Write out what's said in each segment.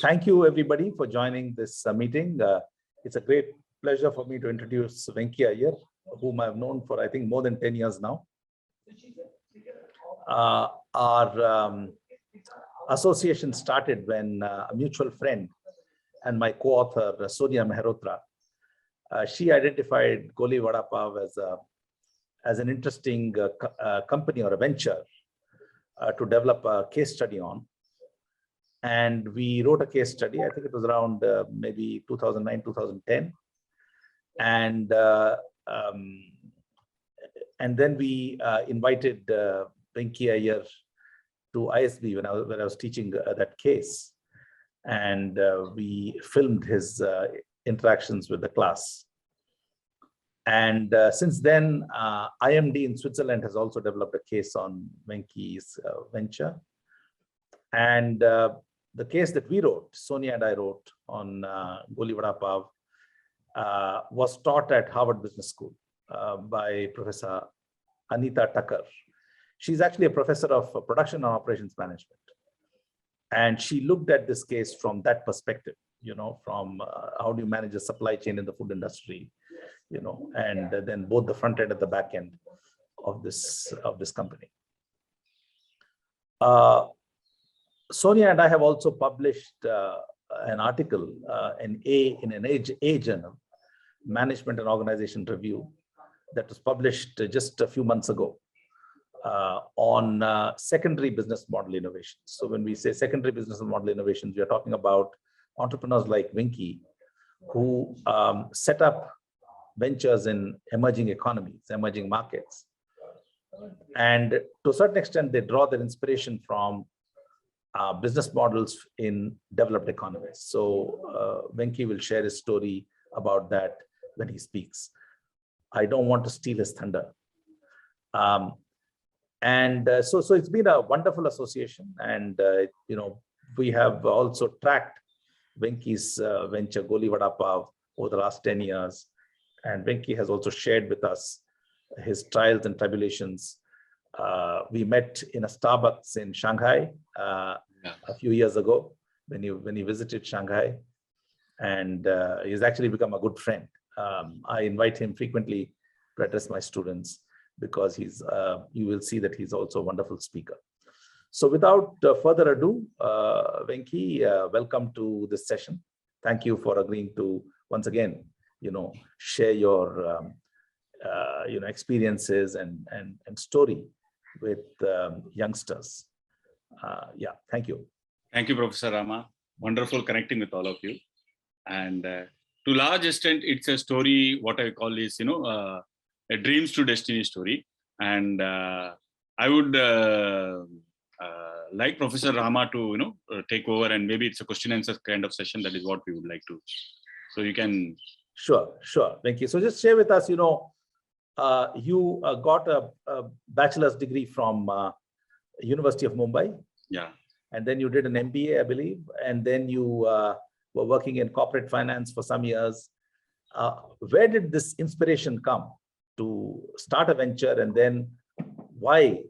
Thank you, everybody, for joining this meeting. It's a great pleasure for me to introduce Venki Iyer, whom I've known for, I think, more than 10 years now. Our association started when a mutual friend and my co-author, Sonia Mehrotra, she identified Goli Vada Pav as an interesting company or a venture to develop a case study on. And we wrote a case study. I think it was around maybe 2009, 2010. And then we invited Venki Iyer to ISB when I was teaching that case. And we filmed his interactions with the class. And since then, IMD in Switzerland has also developed a case on Venki's venture. And the case that we wrote, Sonia and I wrote on Goli Vada Pav, was taught at Harvard Business School by Professor Anita Tucker. She's actually a professor of production and operations management. And she looked at this case from that perspective, from how do you manage a supply chain in the food industry, and then both the front end and the back end of this company. Sonia and I have also published an article in an A journal, Management and Organization Review, that was published just a few months ago on secondary business model innovations. So when we say secondary business model innovations, we are talking about entrepreneurs like Venki, who set up ventures in emerging economies, emerging markets. And to a certain extent, they draw their inspiration from business models in developed economies. So Venki will share his story about that when he speaks. I don't want to steal his thunder. So it's been a wonderful association. And, we have also tracked Venki's venture, Goli Vada Pav, over the last 10 years. And Venki has also shared with us his trials and tribulations. We met in a Starbucks in Shanghai a few years ago when he visited Shanghai, and he's actually become a good friend. I invite him frequently to address my students because you will see that he's also a wonderful speaker. So without further ado, Venki, welcome to this session. Thank you for agreeing to once again, share your experiences and story with youngsters. Thank you. Thank you, Professor Rama. Wonderful connecting with all of you. And to large extent, it's a story, what I call is, a dreams to destiny story. And I would like Professor Rama to, take over, and maybe it's a question and answer kind of session. That is what we would like to. So you can. Sure. Thank you. So just share with us, you got a bachelor's degree from University of Mumbai. Yeah. And then you did an MBA, I believe. And then you were working in corporate finance for some years. Where did this inspiration come to start a venture? And then why,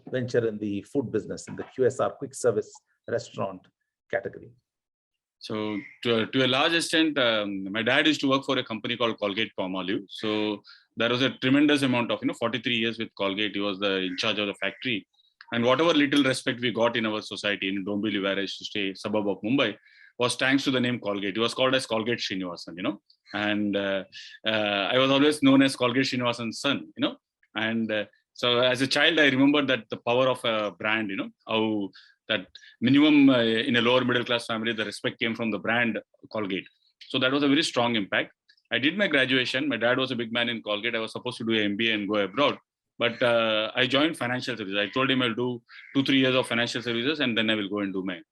venture in the food business, in the QSR, quick service restaurant category? So to a large extent, my dad used to work for a company called Colgate-Palmolive. So there was a tremendous amount of, 43 years with Colgate. He was in charge of the factory. And whatever little respect we got in our society in Dombivli, where I used to stay, suburb of Mumbai, was thanks to the name Colgate. He was called as Colgate Srinivasan, And I was always known as Colgate Srinivasan's son, And so as a child, I remember that the power of a brand, how that minimum in a lower middle class family, the respect came from the brand Colgate. So that was a very strong impact. I did my graduation. My dad was a big man in Colgate. I was supposed to do an MBA and go abroad. But I joined financial services. I told him I'll do 2-3 years of financial services and then I will go and do mine.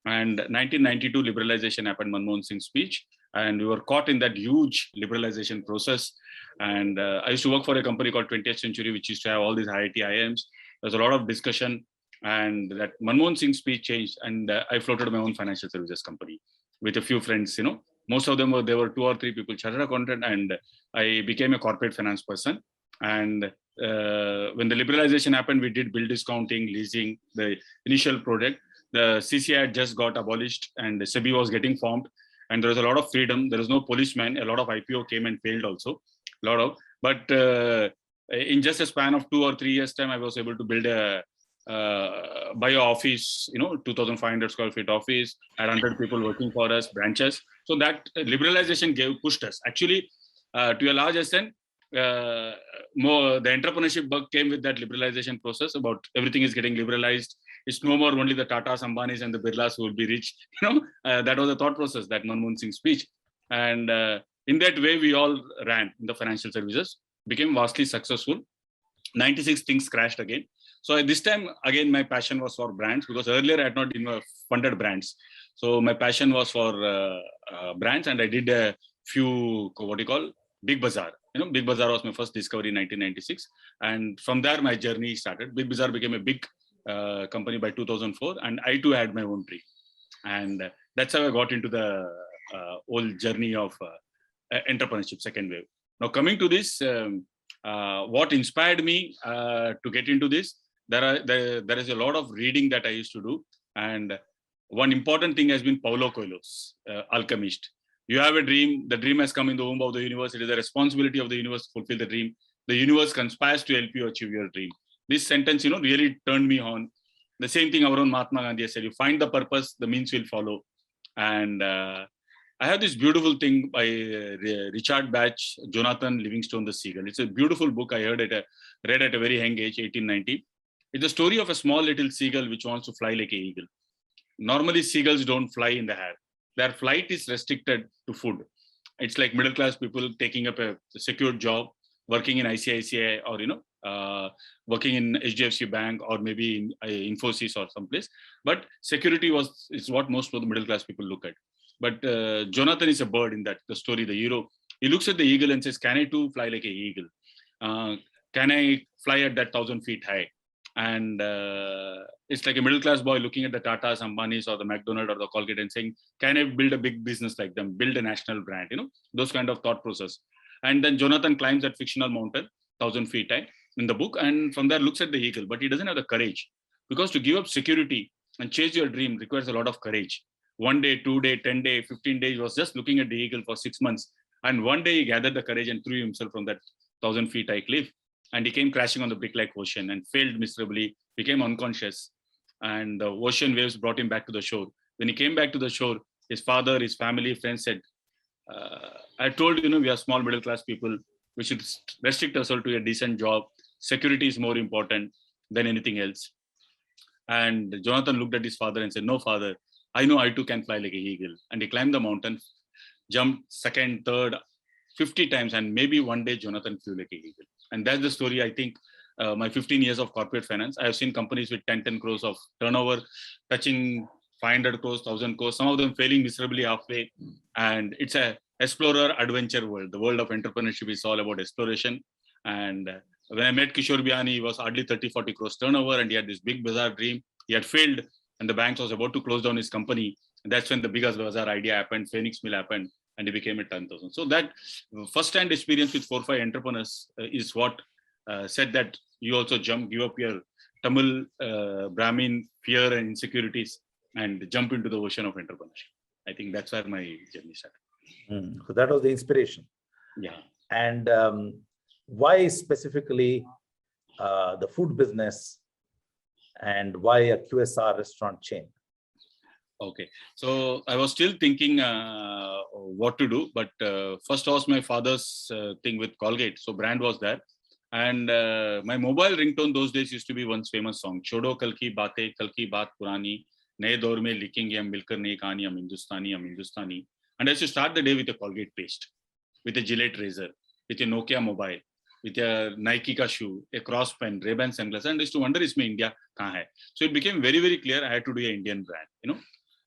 And 1992 liberalization happened, Manmohan Singh's speech. And we were caught in that huge liberalization process. And I used to work for a company called 20th Century, which used to have all these IIT, IIMs. There's a lot of discussion. And that Manmohan Singh's speech changed, and I floated my own financial services company with a few friends. Most of them there were 2 or 3 people, chartered accountant, and I became a corporate finance person. And when the liberalization happened, we did bill discounting, leasing, the initial project. The CCI had just got abolished and the SEBI was getting formed, and there was a lot of freedom. There was no policeman. A lot of IPO came and failed also. But in just a span of 2 or 3 years time, I was able to build a buy a office, 2,500 square feet office, had 100 people working for us, branches. So that liberalization pushed us. Actually, to a large extent, more the entrepreneurship bug came with that liberalization process. About everything is getting liberalized. It's no more only the Tatas, Ambanis, and the Birlas who will be rich. That was the thought process, that Manmohan Singh speech. And in that way, we all ran in the financial services, became vastly successful. 96 things crashed again. So at this time, again, my passion was for brands, because earlier I had not funded brands. So my passion was for brands, and I did a few, Big Bazaar. Big Bazaar was my first discovery in 1996. And from there, my journey started. Big Bazaar became a big company by 2004, and I too had my own dream. And that's how I got into the whole journey of entrepreneurship, second wave. Now, coming to this, what inspired me to get into this, there is a lot of reading that I used to do. And one important thing has been Paulo Coelho's Alchemist. You have a dream, the dream has come in the womb of the universe. It is the responsibility of the universe to fulfill the dream. The universe conspires to help you achieve your dream. This sentence, really turned me on. The same thing our own Mahatma Gandhi has said, you find the purpose, the means will follow. And I have this beautiful thing by Richard Bach, Jonathan Livingstone the Seagull. It's a beautiful book I read at a very young age, 1890. It's the story of a small little seagull which wants to fly like an eagle. Normally, seagulls don't fly in the air. Their flight is restricted to food. It's like middle class people taking up a secure job, working in ICICI or working in HDFC Bank or maybe in Infosys or someplace. But security is what most of the middle class people look at. But Jonathan is a bird in the story, the hero. He looks at the eagle and says, "Can I too fly like an eagle? Can I fly at that 1,000 feet high?" And it's like a middle class boy looking at the Tatas, Ambanis, or the McDonald's or the Colgate and saying, "Can I build a big business like them? Build a national brand?" Those kind of thought process. And then Jonathan climbs that fictional mountain, 1,000 feet high in the book, and from there looks at the eagle, but he doesn't have the courage, because to give up security and chase your dream requires a lot of courage. 1 day, 2 day, 10 day, 15 days, he was just looking at the eagle for 6 months. And one day he gathered the courage and threw himself from that 1,000 feet high cliff. And he came crashing on the brick-like ocean and failed miserably, became unconscious. And the ocean waves brought him back to the shore. When he came back to the shore, his father, his family, friends said, "I told you, we are small middle-class people. We should restrict ourselves to a decent job. Security is more important than anything else." And Jonathan looked at his father and said, "No, father, I know I too can fly like an eagle." And he climbed the mountain, jumped second, third, 50 times, and maybe one day Jonathan flew like an eagle. And that's the story. I think my 15 years of corporate finance, I have seen companies with 10 crores of turnover touching 500 crores, 1,000 crores, some of them failing miserably halfway. And it's a explorer adventure world. The world of entrepreneurship is all about exploration. And when I met Kishore Biani, he was hardly 30, 40 crores turnover, and he had this big bazaar dream. He had failed, and the bank was about to close down his company. And that's when the biggest bazaar idea happened, Phoenix Mill happened, and he became a 10,000. So that first-hand experience with 4-5 entrepreneurs is what said that you also give up your Tamil, Brahmin fear and insecurities and jump into the ocean of entrepreneurship. I think that's where my journey started. So that was the inspiration. Yeah. And why specifically the food business, and why a QSR restaurant chain? Okay, so I was still thinking what to do, but first was my father's thing with Colgate. So brand was there. And my mobile ringtone those days used to be one famous song, Chodo Kal Ki Baat Purani, Naye Daur Mein Likhenge Hum Milkar Nayi Kahani, Hum Hindustani. And I used to start the day with a Colgate paste, with a Gillette razor, with a Nokia mobile, with a Nike ka shoe, a cross pen, Ray-Ban sunglasses, and I used to wonder, is my India kahan hai? So it became very, very clear I had to do an Indian brand,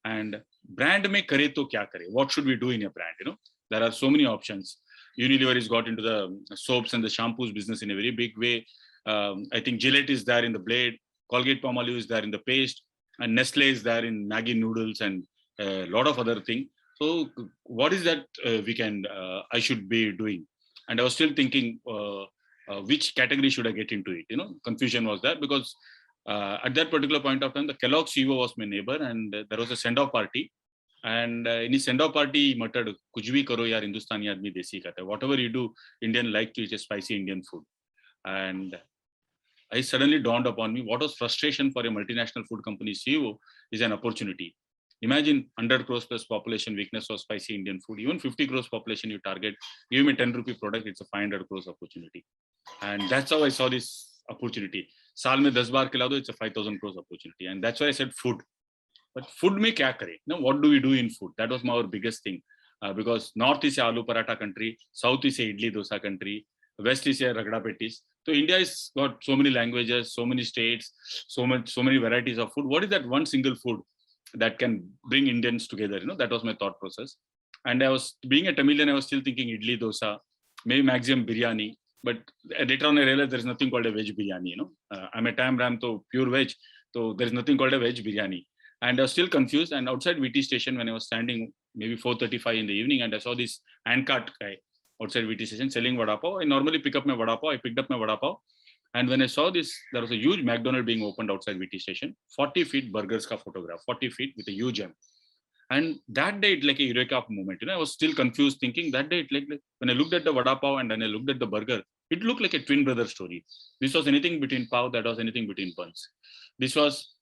And brand mein kare to kya kare? What should we do in a brand? There are so many options. Unilever has got into the soaps and the shampoos business in a very big way. I think Gillette is there in the blade, Colgate-Palmolive is there in the paste, and Nestle is there in Maggi noodles and a lot of other things. So what is that I should be doing? And I was still thinking, which category should I get into it? Confusion was there, because At that particular point of time, the Kellogg CEO was my neighbor, and there was a send-off party. And in his send-off party, he muttered, "Kuch bhi karo yaar, Hindustani aadmi desi khata hai. Whatever you do, Indian like to eat spicy Indian food." And I suddenly dawned upon me what was frustration for a multinational food company CEO is an opportunity. Imagine 100 crores plus population, weakness of spicy Indian food. Even 50 crores population you target, give me 10 rupee product, it's a 500 crores opportunity. And that's how I saw this opportunity. Saal mein 10 baar khila do, it's a 5,000 crores opportunity. And that's why I said food. But food mein kya kare? Now, what do we do in food? That was our biggest thing. Because North is a aloo paratha country, South is a idli dosa country, West is a ragda patties. So India has got so many languages, so many states, so many varieties of food. What is that one single food that can bring Indians together? That was my thought process. And I was, being a Tamilian, I was still thinking idli dosa, maybe maximum biryani. But later on, I realized there is nothing called a veg biryani. I'm a Tam Ram, so pure veg. So there is nothing called a veg biryani. And I was still confused. And outside VT station, when I was standing maybe 4:35 in the evening, and I saw this handcart guy outside VT station selling vada pav. I normally pick up my vada pav. I picked up my vada pav. And when I saw this, there was a huge McDonald's being opened outside VT station, 40 feet burgers ka photograph, 40 feet with a huge M. And that day, it like a eureka moment. I was still confused, thinking that day, like when I looked at the vada pav and then I looked at the burger, it looked like a twin brother story. This was anything between pav, that was anything between buns. This was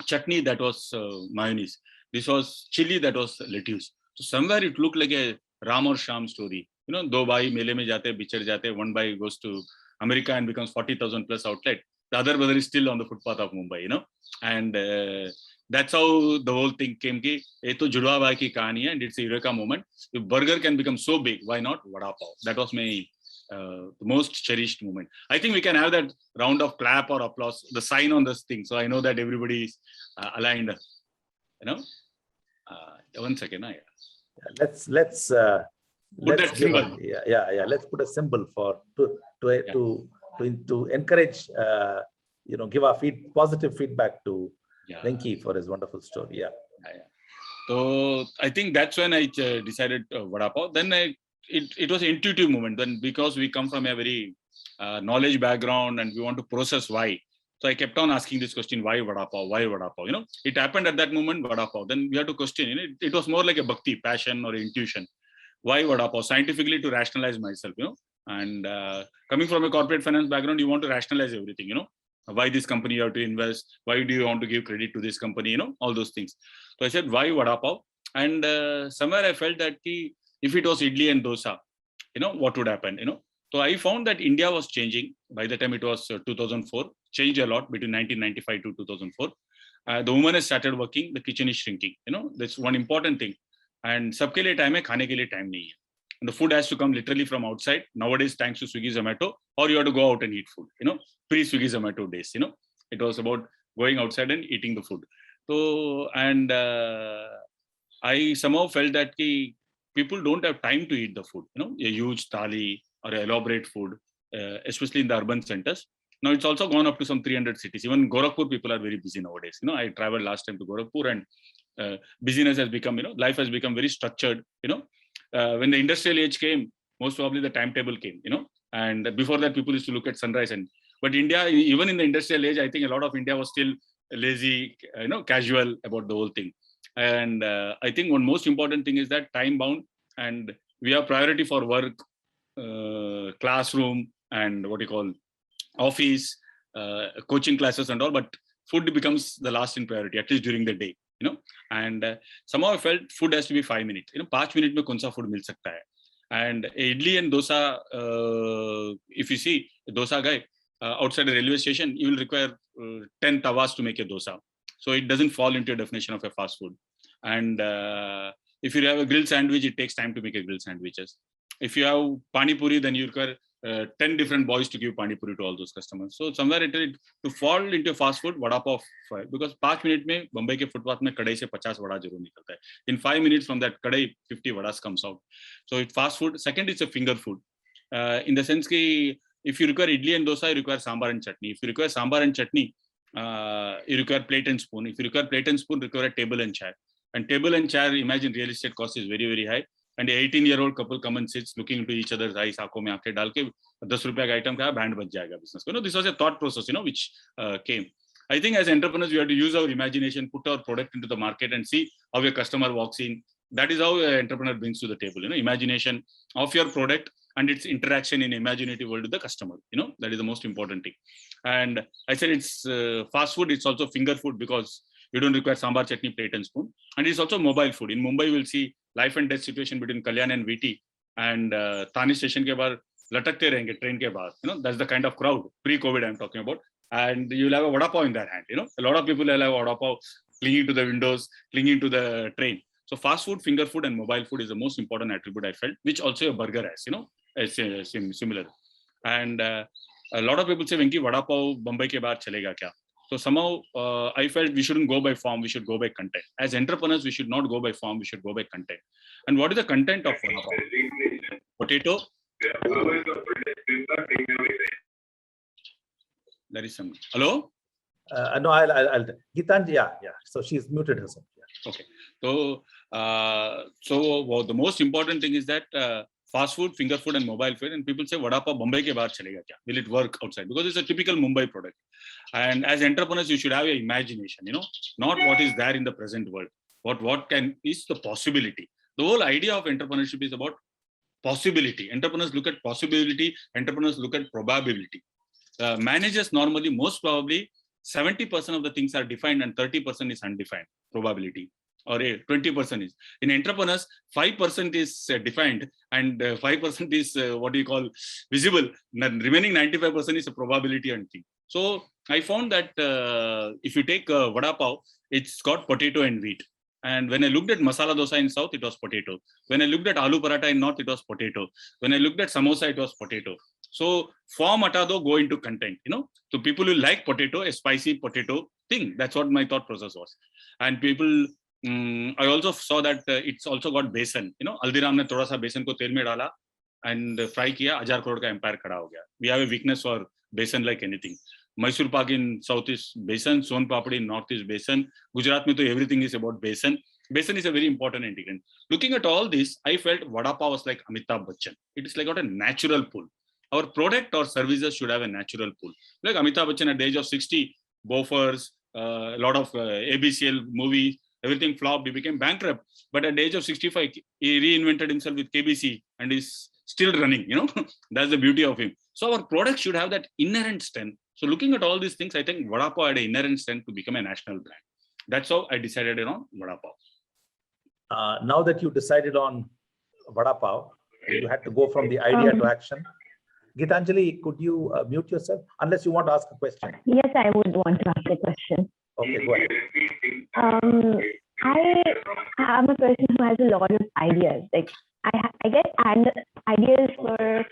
chutney, that was mayonnaise. This was chili, that was lettuce. So somewhere it looked like a Ram or Sham story. Do bhai mele mein jate, bichad jate, one bhai goes to America and becomes 40,000 plus outlet. The other brother is still on the footpath of Mumbai, and that's how the whole thing came. Ki, ye to judwa bhai ki kahani hai, and it's a eureka moment. If burger can become so big, why not vada pav? That was my most cherished moment. I think we can have that round of clap or applause, the sign on this thing. So I know that everybody is aligned. 1 second. Let's put that symbol. Let's put a symbol for to encourage, give our positive feedback to Venki for his wonderful story. So I think that's when I decided vada pav. Then it was an intuitive moment. Then because we come from a very knowledge background and we want to process why. So I kept on asking this question: why vada pav? Why vada pav? It happened at that moment, vada pav. Then we had to question. It was more like a bhakti, passion, or intuition. Why vada pav? Scientifically, to rationalize myself. And coming from a corporate finance background, you want to rationalize everything. Why this company you have to invest? Why do you want to give credit to this company? All those things. So I said, why vada pav? And somewhere I felt that if it was idli and dosa, what would happen? So I found that India was changing. By the time it was 2004, changed a lot between 1995 to 2004. The woman has started working, the kitchen is shrinking. That's one important thing. And sabke liye time hai, khane ke liye time nahi hai. And the food has to come literally from outside. Nowadays, thanks to Swiggy, Zomato, or you have to go out and eat food. Pre-Swiggy, Zomato days. It was about going outside and eating the food. So, and I somehow felt that people don't have time to eat the food. A huge thali or elaborate food, especially in the urban centers. Now it's also gone up to some 300 cities. Even Gorakhpur people are very busy nowadays. I traveled last time to Gorakhpur, and busyness has become, life has become very structured. When the industrial age came, most probably the timetable came. And before that, people used to look at sunrise. But India, even in the industrial age, I think a lot of India was still lazy, casual about the whole thing. And I think one most important thing is that time bound, and we have priority for work, classroom, and what you call office, coaching classes and all, but food becomes the last in priority, at least during the day, and somehow I felt food has to be 5 minutes, 5 minutes mein kaun sa food mil sakta hai. And idli and dosa, if you see dosa guy outside a railway station, you will require 10 tawas to make a dosa. So it doesn't fall into a definition of a fast food. And if you have a grilled sandwich, it takes time to make a grilled sandwiches. If you have pani puri, then you require 10 different boys to give pani puri to all those customers. So somewhere to fall into fast food, vada pav, because 5 minutes mein Bombay ke footpath mein kadai se 50 vada zarur nikalta hai. In 5 minutes from that kadai, 50 vadas comes out. So it's fast food. Second, it's a finger food. In the sense ki if you require idli and dosa, you require sambar and chutney. If you require sambar and chutney, you require plate and spoon. If you require plate and spoon, require a table and chair. And table and chair, imagine real estate cost is very, very high. And an 18-year-old couple come and sits looking into each other's eyes, aankhon mein aankhein dal ke 10 rupees ka item ka band bach jayega business. This was a thought process, which came. I think as entrepreneurs, we have to use our imagination, put our product into the market and see how a customer walks in. That is how an entrepreneur brings to the table, imagination of your product and its interaction in imaginative world with the customer. That is the most important thing. And I said it's fast food. It's also finger food because you don't require sambar, chutney, plate and spoon. And it's also mobile food. In Mumbai, we'll see life and death situation between Kalyan and VT. And Thane station ke bahar latakte rahenge train ke bahar. That's the kind of crowd pre-COVID I'm talking about. And you'll have a vada pav in their hand. A lot of people will have vada pav clinging to the windows, clinging to the train. So fast food, finger food, and mobile food is the most important attribute I felt, which also a burger has, similar. And a lot of people say, Venki, vada pav Bombay ke bahar chalega kya? So somehow I felt we shouldn't go by form, we should go by content. As entrepreneurs, we should not go by form, we should go by content. And what is the content of vada pav? Potato. There is some. Hello? No, I'll Gitanjali, yeah. So she's muted herself. Yeah. Okay. So, the most important thing is that fast food, finger food, and mobile food. And people say, "Vada pav Bombay ke bahar chalega kya? Will it work outside?" Because it's a typical Mumbai product. And as entrepreneurs, you should have your imagination. Not what is there in the present world. What is the possibility? The whole idea of entrepreneurship is about possibility. Entrepreneurs look at possibility. Entrepreneurs look at probability. Managers normally, most probably, 70% of the things are defined and 30% is undefined probability, or 20% is. In entrepreneurs, 5% is defined and 5% is what do you call visible. Remaining 95% is a probability and thing. So I found that if you take vada pav, it's got potato and wheat. And when I looked at masala dosa in South, it was potato. When I looked at aloo paratha in North, it was potato. When I looked at samosa, it was potato. So form atado, go into content, So people will like potato, a spicy potato thing. That's what my thought process was. And people, I also saw that it's also got besan. Aldiram ne thoda sa besan ko tel mein dala and fry kiya, 1000 crore ka empire khada ho gaya. We have a weakness for besan like anything. Mysore Pak in South is besan, Son Papadi in North is besan. Gujarat mein to everything is about besan. Besan is a very important ingredient. Looking at all this, I felt vada pav was like Amitabh Bachchan. It is like got a natural pull. Our product or services should have a natural pull. Like Amitabh Bachchan at the age of 60, Bofors, a lot of ABCL movies, everything flopped. He became bankrupt. But at the age of 65, he reinvented himself with KBC and is still running. That's the beauty of him. So our product should have that inherent strength. So looking at all these things, I think vada pav had an inherent strength to become a national brand. That's how I decided on vada pav. Now that you decided on vada pav, you had to go from the idea to action. Gitanjali, could you mute yourself? Unless you want to ask a question. Yes, I would want to ask a question. Okay, go ahead. I am a person who has a lot of ideas. Like I get ideas for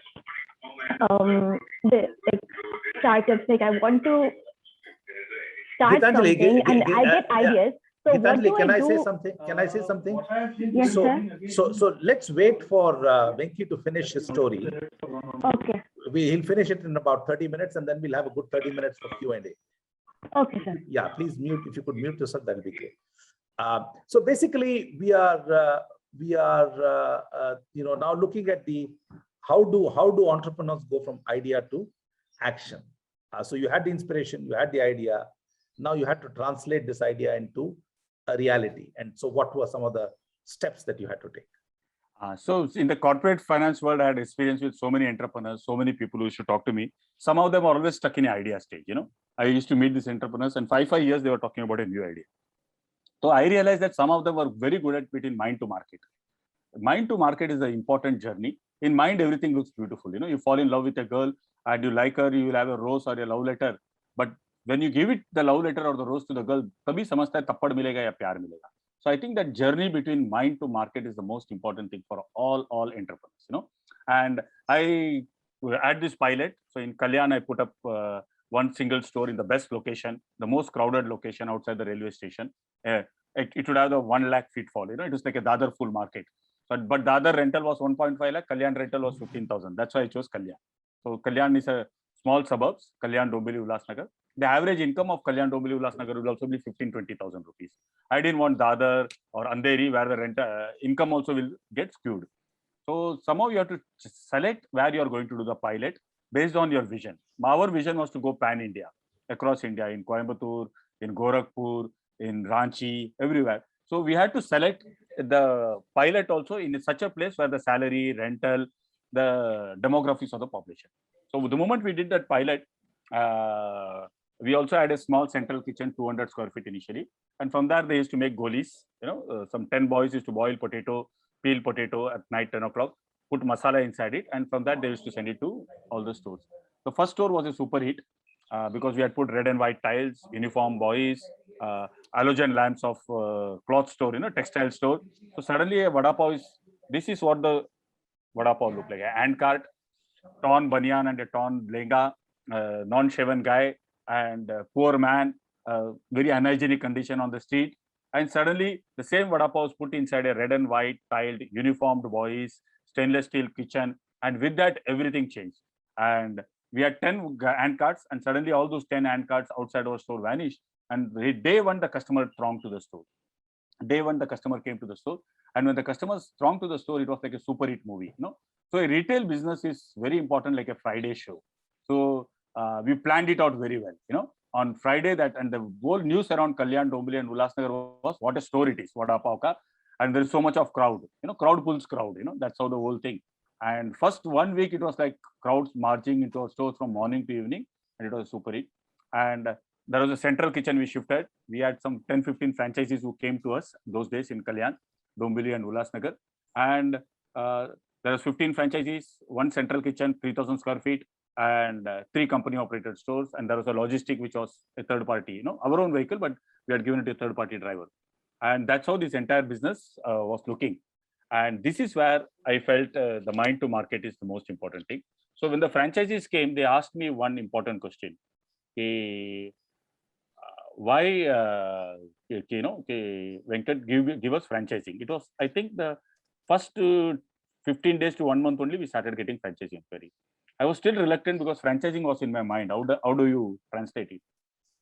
the startups. Like I want to start Gitanjali, something, and I get ideas. So Gitanjali, what can I do? say something? Can I say something? Yes, sir. So let's wait for Venki to finish his story. Okay. He'll finish it in about 30 minutes, and then we'll have a good 30 minutes for Q&A. Okay, sir. Yeah, please mute. If you could mute yourself, that'll be great. So basically, we are now looking at the how do entrepreneurs go from idea to action. So you had the inspiration, you had the idea. Now you had to translate this idea into a reality. And so what were some of the steps that you had to take? So in the corporate finance world, I had experience with so many entrepreneurs, so many people who used to talk to me. Some of them are always stuck in the idea stage. I used to meet these entrepreneurs, and 5 years they were talking about a new idea. So I realized that some of them were very good at between mind to market. Mind to market is an important journey. In mind, everything looks beautiful. You fall in love with a girl and you like her, you will have a rose or a love letter. But when you give it the love letter or the rose to the girl, tabhi samajhta hai tappad milega ya pyar milega. So I think that journey between mind to market is the most important thing for all entrepreneurs. And I had this pilot. So in Kalyan, I put up one single store in the best location, the most crowded location outside the railway station. It would have the 1 lakh footfall. It was like a Dadar full market. But Dadar rental was 1.5 lakh. Kalyan rental was 15,000. That's why I chose Kalyan. So Kalyan is a small suburbs, Kalyan, Dombivli, Ulhasnagar. The average income of Kalyan, Dombivli, Ulhasnagar will also be 15,000-20,000 rupees. I didn't want Dadar or Andheri where the rent income also will get skewed. So somehow you have to select where you are going to do the pilot based on your vision. Our vision was to go pan-India. across India, in Coimbatore, in Gorakhpur, in Ranchi, everywhere. So we had to select the pilot also in such a place where the salary, rental, the demographics of the population. So the moment we did that pilot, we also had a small central kitchen, 200 square feet initially. And from there, they used to make golis. Some 10 boys used to boil potato, peel potato at night, 10 o'clock, put masala inside it. And from that, they used to send it to all the stores. The first store was a super hit because we had put red and white tiles, uniform boys, halogen lamps of cloth store, textile store. So suddenly a vada pav this is what the vada pav looked like. A hand cart, torn banyan and a torn lehenga, non-shaven guy and poor man, very unhygienic condition on the street. And suddenly the same vada pav was put inside a red and white tiled uniformed boys, stainless steel kitchen. And with that, everything changed. And we had 10 hand carts, and suddenly all those 10 hand carts outside our store vanished. And day one, the customer thronged to the store. Day one, the customer came to the store. And when the customers thronged to the store, it was like a super hit movie. So a retail business is very important, like a Friday show. So we planned it out very well. On Friday, and the whole news around Kalyan, Dombivli, and Ulhasnagar was what a store it is, vada pav ka. And there's so much of crowd. Crowd pulls crowd. That's how the whole thing. And first 1 week, it was like crowds marching into our stores from morning to evening, and it was super hit. And there was a central kitchen we shifted. We had some 10-15 franchisees who came to us those days in Kalyan, Dombivli, and Ulhasnagar. And there was 15 franchisees, one central kitchen, 3,000 square feet, and 3 company operated stores. And there was a logistic, which was a third party, our own vehicle, but we had given it to a third party driver. And that's how this entire business was looking. And this is where I felt the mind to market is the most important thing. So when the franchisees came, they asked me one important question. Why, Venkat, give us franchising? It was, I think, the first 15 days to 1 month only, we started getting franchising inquiry. I was still reluctant because franchising was in my mind. How do you translate it?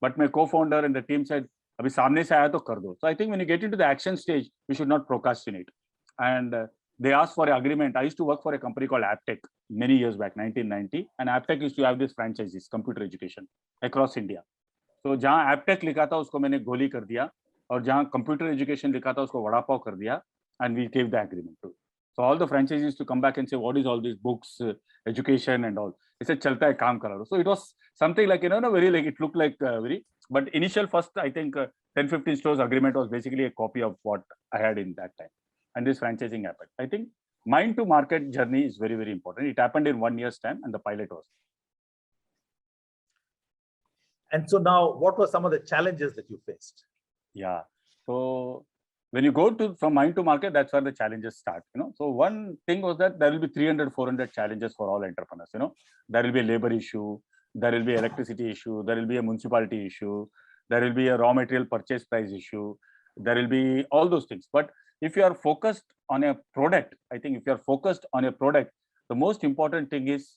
But my co-founder and the team said, Abhi samne se aaya to kar do. So I think when you get into the action stage, we should not procrastinate. And they asked for an agreement. I used to work for a company called Aptech many years back, 1990. And Aptech used to have these franchises, computer education, across India. So जहाँ Aptech लिखा था उसको मैंने गोली कर दिया, और जहाँ computer education लिखा था उसको वड़ा पाव कर दिया, and we gave the agreement to. So all the franchisees to come back and say, what is all these books, education and all? They said, चलता है काम करा लो. So it was something like, very like, it looked like very, but initial first, I think 10-15 stores agreement was basically a copy of what I had in that time. And this franchising happened. I think mind to market journey is very, very important. It happened in 1 year's time, and the pilot was. And so now, what were some of the challenges that you faced? Yeah. So when you go from mind to market, that's where the challenges start. So one thing was that there will be 300-400 challenges for all entrepreneurs. There will be a labor issue, there will be electricity issue, there will be a municipality issue, there will be a raw material purchase price issue, there will be all those things. But if you are focused on a product, I think if you are focused on a product, the most important thing is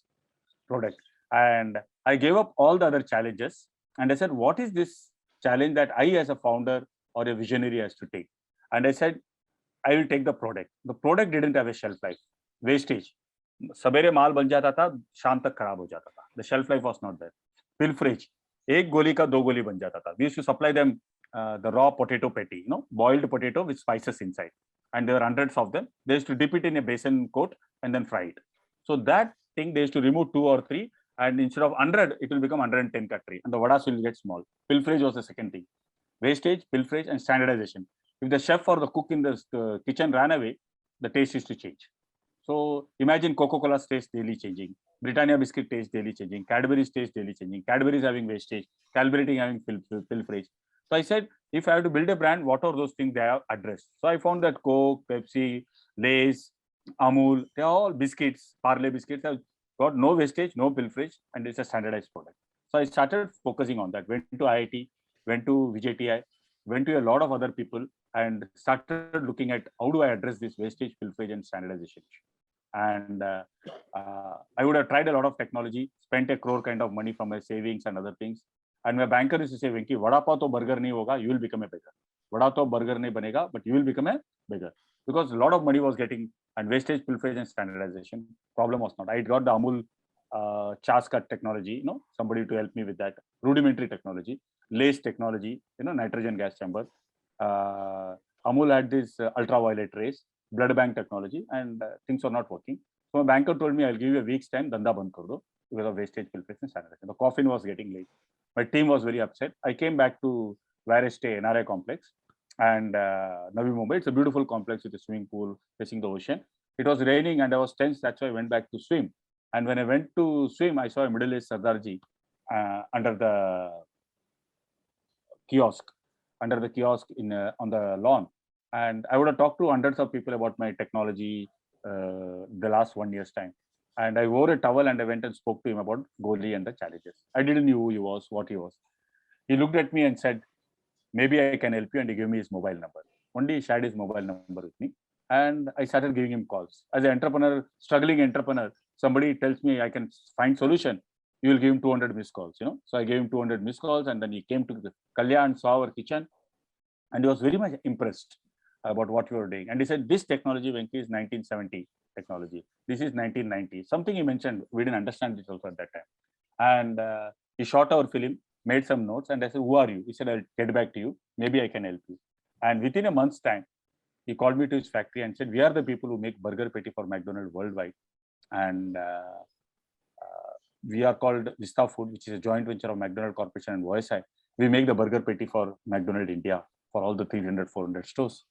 product. And I gave up all the other challenges. And I said, what is this challenge that I as a founder or a visionary has to take? And I said, I will take the product. The product didn't have a shelf life. Wastage. Sabere maal ban jata tha, shaam tak kharab ho jata tha. The shelf life was not there. Pilferage. Ek goli ka do goli ban jata tha. We used to supply them the raw potato patty, boiled potato with spices inside. And there are hundreds of them. They used to dip it in a basin coat and then fry it. So that thing, they used to remove 2 or 3. And instead of 100, it will become 110 cutlery. And the vadas will get small. Pilferage was the second thing. Wastage, pilferage, and standardization. If the chef or the cook in the kitchen ran away, the taste used to change. So imagine Coca-Cola's taste daily changing, Britannia biscuit taste daily changing, Cadbury's taste daily changing, Cadbury's having wastage, Cadbury having pilferage. So I said, if I have to build a brand, what are those things they have addressed? So I found that Coke, Pepsi, Lay's, Amul, they are all biscuits, Parle biscuits have got no wastage, no pilferage, and it's a standardized product. So I started focusing on that. Went to IIT, went to VJTI, went to a lot of other people, and started looking at how do I address this wastage, pilferage, and standardization issue. And I would have tried a lot of technology, spent 1 crore kind of money from my savings and other things. And my banker used to say, Venki, vada pav to burger nahi hoga, you will become a beggar. Vada to burger nahi banega, but you will become a beggar. Because a lot of money was getting, and wastage, pilferage, and standardization problem was not. I got the Amul Chaskat technology, somebody to help me with that rudimentary technology, lace technology, nitrogen gas chamber. Amul had this ultraviolet rays, blood bank technology, and things were not working. So my banker told me, I'll give you a week's time, danda band kar do, because of wastage filtration. The coffin was getting late. My team was very upset. I came back to where I stay, NRI complex, and Navi Mumbai. It's a beautiful complex with a swimming pool facing the ocean. It was raining and I was tense. That's why I went back to swim. And when I went to swim, I saw a middle-aged Sardarji under the kiosk in on the lawn. And I would have talked to hundreds of people about my technology the last 1 year's time. And I wore a towel and I went and spoke to him about Goli and the challenges. I didn't know who he was, what he was. He looked at me and said, maybe I can help you, and he gave me his mobile number. One day he shared his mobile number with me and I started giving him calls. As an entrepreneur, struggling entrepreneur, somebody tells me I can find solution, you will give him 200 missed calls, So I gave him 200 missed calls, and then he came to the Kalyan, saw our kitchen, and he was very much impressed about what we were doing. And he said, this technology, Venki, is 1970 technology. This is 1990. Something he mentioned, we didn't understand it also at that time. And he shot our film, made some notes, and I said, who are you? He said, I'll get back to you. Maybe I can help you. And within a month's time, he called me to his factory and said, we are the people who make burger patty for McDonald's worldwide. And we are called Vista Food, which is a joint venture of McDonald's Corporation and OSI. We make the burger patty for McDonald's India for all the 300, 400 stores.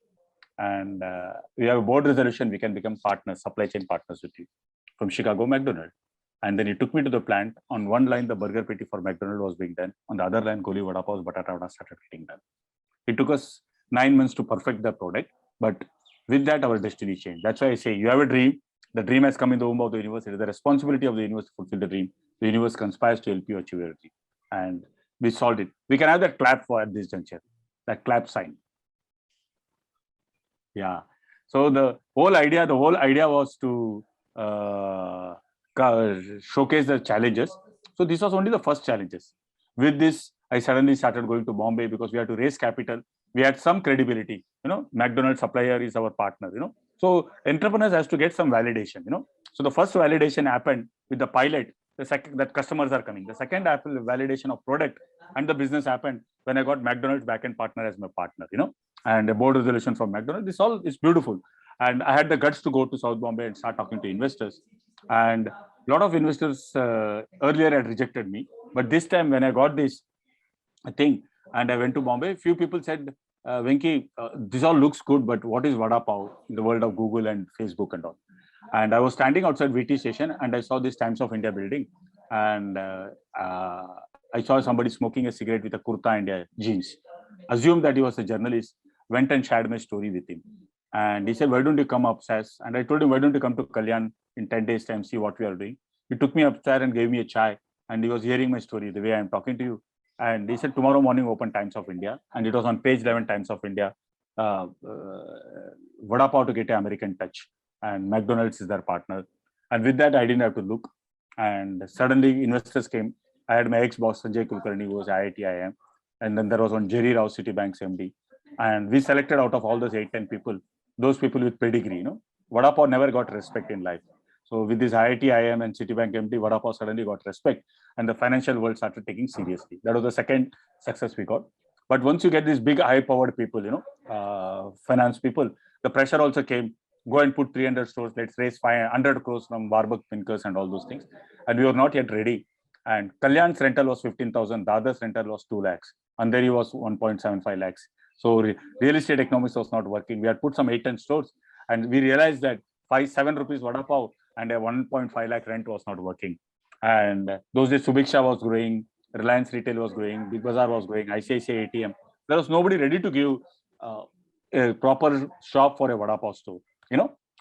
And we have a board resolution, we can become partners, supply chain partners with you from Chicago McDonald's. And then he took me to the plant. On one line, the burger patty for McDonald's was being done. On the other line, Goli Vada Pav, Batata Vada started getting done. It took us 9 months to perfect the product. But with that, our destiny changed. That's why I say, you have a dream. The dream has come in the womb of the universe. It is the responsibility of the universe to fulfill the dream. The universe conspires to help you achieve your dream. And we solved it. We can have that clap for at this juncture, that clap sign. Yeah. So the whole idea was to showcase the challenges. So this was only the first challenges. With this, I suddenly started going to Bombay because we had to raise capital. We had some credibility, McDonald's supplier is our partner, So entrepreneurs has to get some validation, So the first validation happened with the pilot, the second that customers are coming. The second validation of product and the business happened when I got McDonald's backend partner as my partner, and a board resolution from McDonald's. This all is beautiful. And I had the guts to go to South Bombay and start talking to investors. And a lot of investors earlier had rejected me. But this time when I got this thing and I went to Bombay, few people said, Venki, this all looks good, but what is Vada Pav in the world of Google and Facebook and all? And I was standing outside VT station and I saw this Times of India building. And I saw somebody smoking a cigarette with a Kurta India jeans. Assumed that he was a journalist, went and shared my story with him. And he said, why don't you come upstairs? And I told him, why don't you come to Kalyan in 10 days time, see what we are doing. He took me upstairs and gave me a chai. And he was hearing my story, the way I'm talking to you. And he said, tomorrow morning, open Times of India. And it was on page 11, Times of India. Vada Pav to get an American touch. And McDonald's is their partner. And with that, I didn't have to look. And suddenly investors came. I had my ex-boss, Sanjay Kulkarni, who was IIT IIM. And then there was one Jerry Rao, Citibank's MD. And we selected out of all those 8-10 people, those people with pedigree, Vada Pav never got respect in life. So with this IIT IIM and Citibank MD, Vada Pav suddenly got respect. And the financial world started taking seriously. That was the second success we got. But once you get these big high-powered people, finance people, the pressure also came. Go and put 300 stores. Let's raise 500 crores from Warburg Pincus and all those things. And we were not yet ready. And Kalyan's rental was 15,000. Dada's rental was 2 lakhs. Andheri was 1.75 lakhs. So real estate economics was not working. We had put some 8-10 stores. And we realized that 5-7 rupees Vada Pav and a 1.5 lakh rent was not working. And those days Subiksha was growing, Reliance Retail was growing, Big Bazaar was growing, ICICI ATM. There was nobody ready to give a proper shop for a Vada Pav store,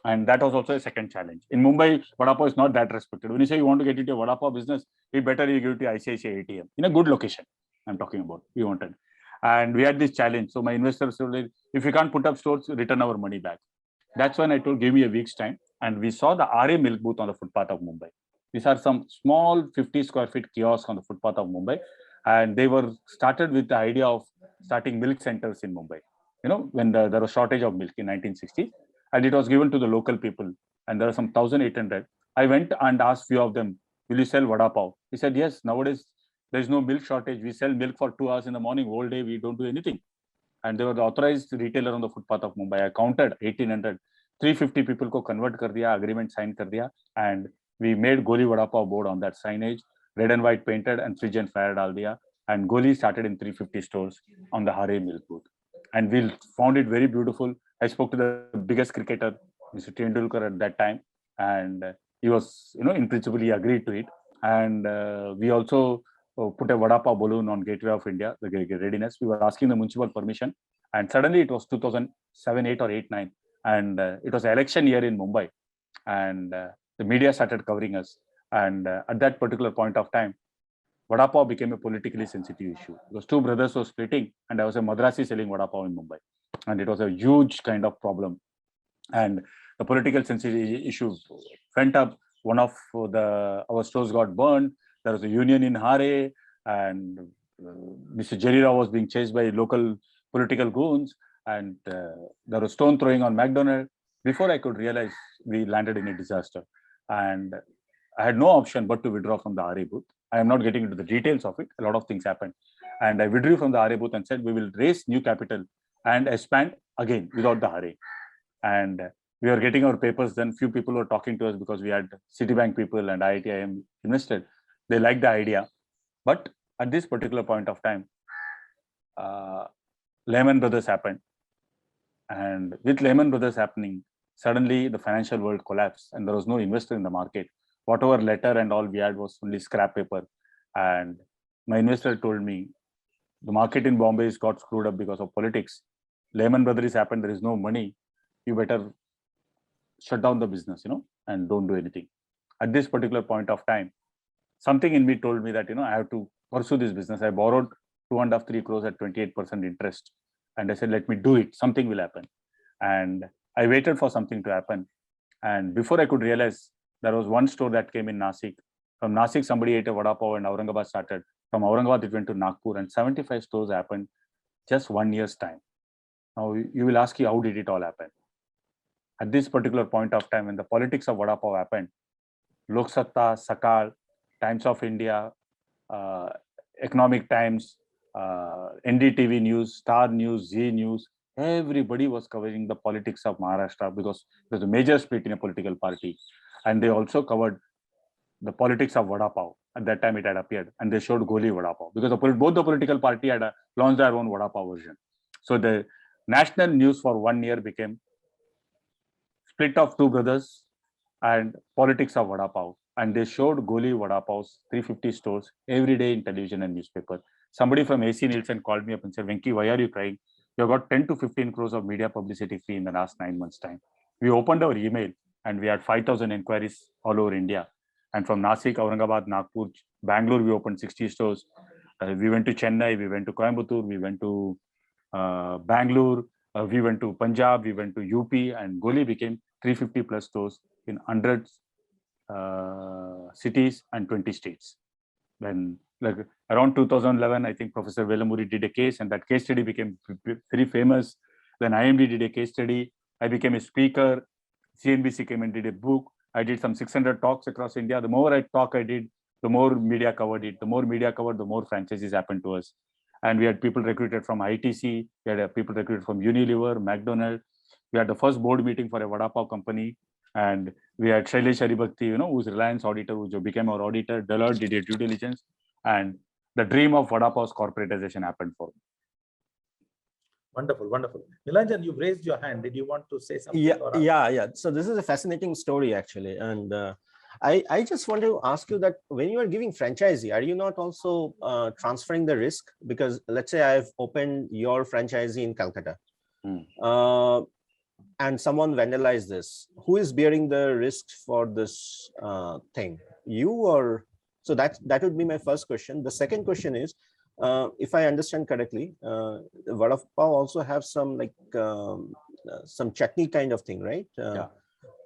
and that was also a second challenge. In Mumbai, Vada Pav is not that respected. When you say you want to get into a Vada Pav business, it better you give it to ICICI ATM in a good location. I'm talking about, we wanted. And we had this challenge. So my investors said, if you can't put up stores, return our money back. That's when I told, give me a week's time. And we saw the RA milk booth on the footpath of Mumbai. These are some small 50 square feet kiosks on the footpath of Mumbai. And they were started with the idea of starting milk centers in Mumbai. When there was shortage of milk in 1960, and it was given to the local people. And there are some 1,800. I went and asked few of them, will you sell vada pav? He said, yes, nowadays there is no milk shortage. We sell milk for 2 hours in the morning, whole day we don't do anything. And they were the authorized retailer on the footpath of Mumbai. I counted 1800, 350 people ko convert kar diya, agreement signed kar diya, and we made Goli Vada Pav board on that signage, red and white painted, and fridge and fire dal diya. And Goli started in 350 stores on the Hare milk booth. And we found it very beautiful. I spoke to the biggest cricketer, Mr. Tendulkar, at that time, and he was, in principle, he agreed to it. And we also put a Vada Pav balloon on Gateway of India, the readiness. We were asking the municipal permission, and suddenly it was 2007, 8 or 8, 9, and it was election year in Mumbai, and the media started covering us. And at that particular point of time, Vada Pav became a politically sensitive issue because two brothers were splitting, and I was a Madrasi selling Vada Pav in Mumbai, and it was a huge kind of problem. And the political sensitive issue went up. One of our stores got burned. There was a union in Hare, and Mr. Jerry Rao was being chased by local political goons, and there was stone throwing on McDonald. Before I could realize, we landed in a disaster, and I had no option but to withdraw from the Hare booth. I am not getting into the details of it. A lot of things happened, and I withdrew from the Hare booth and said we will raise new capital and expand again without the Hare. And we were getting our papers. Then few people were talking to us because we had Citibank people and IITIM invested. They liked the idea, but at this particular point of time, Lehman Brothers happened, and with Lehman Brothers happening, suddenly the financial world collapsed, and there was no investor in the market. Whatever letter and all we had was only scrap paper. And my investor told me, the market in Bombay has got screwed up because of politics. Lehman Brothers happened. There is no money. You better shut down the business, and don't do anything. At this particular point of time, something in me told me that, I have to pursue this business. I borrowed 2.5, 3 crores at 28% interest. And I said, let me do it. Something will happen. And I waited for something to happen. And before I could realize, there was one store that came in Nasik. From Nasik, somebody ate a Vada Pav and Aurangabad started. From Aurangabad, it went to Nagpur, and 75 stores happened just 1 year's time. Now, you will ask you, how did it all happen? At this particular point of time, when the politics of Vada Pav happened, Lok Satta, Sakal, Times of India, Economic Times, NDTV News, Star News, Z News, everybody was covering the politics of Maharashtra because there's a major split in a political party. And they also covered the politics of Vada Pav. At that time, it had appeared, and they showed Goli Vada Pav because both the political party had launched their own Vada Pav version. So the national news for 1 year became split of two brothers and politics of Vada Pav. And they showed Goli Vada Pav's 350 stores every day in television and newspaper. Somebody from AC Nielsen called me up and said, Venki, why are you crying? You got 10 to 15 crores of media publicity fee in the last 9 months' time. We opened our email, and we had 5,000 inquiries all over India. And from Nasik, Aurangabad, Nagpur, Bangalore, we opened 60 stores. We went to Chennai, we went to Coimbatore, we went to Bangalore, we went to Punjab, we went to UP, and Goli became 350 plus stores in 100 cities and 20 states. Then, like around 2011, I think Professor Velamuri did a case, and that case study became very famous. Then IMD did a case study. I became a speaker. CNBC came and did a book. I did some 600 talks across India. The more I did, the more media covered it. The more media covered, the more franchises happened to us. And we had people recruited from ITC. We had people recruited from Unilever, McDonald. We had the first board meeting for a Vada Pav company. And we had Shailesh Haribhakti, who's Reliance auditor, who became our auditor. Deloitte did a due diligence. And the dream of Vada Pav's corporatization happened for me. Wonderful, wonderful. Nilanjan, you've raised your hand. Did you want to say something? Yeah. So this is a fascinating story, actually. And I just want to ask you that when you are giving franchisee, are you not also transferring the risk? Because let's say I've opened your franchisee in Calcutta, and someone vandalized this. Who is bearing the risk for this thing? You or? So that would be my first question. The second question is, if I understand correctly, Vada Pav also have some some chutney kind of thing, right? Yeah.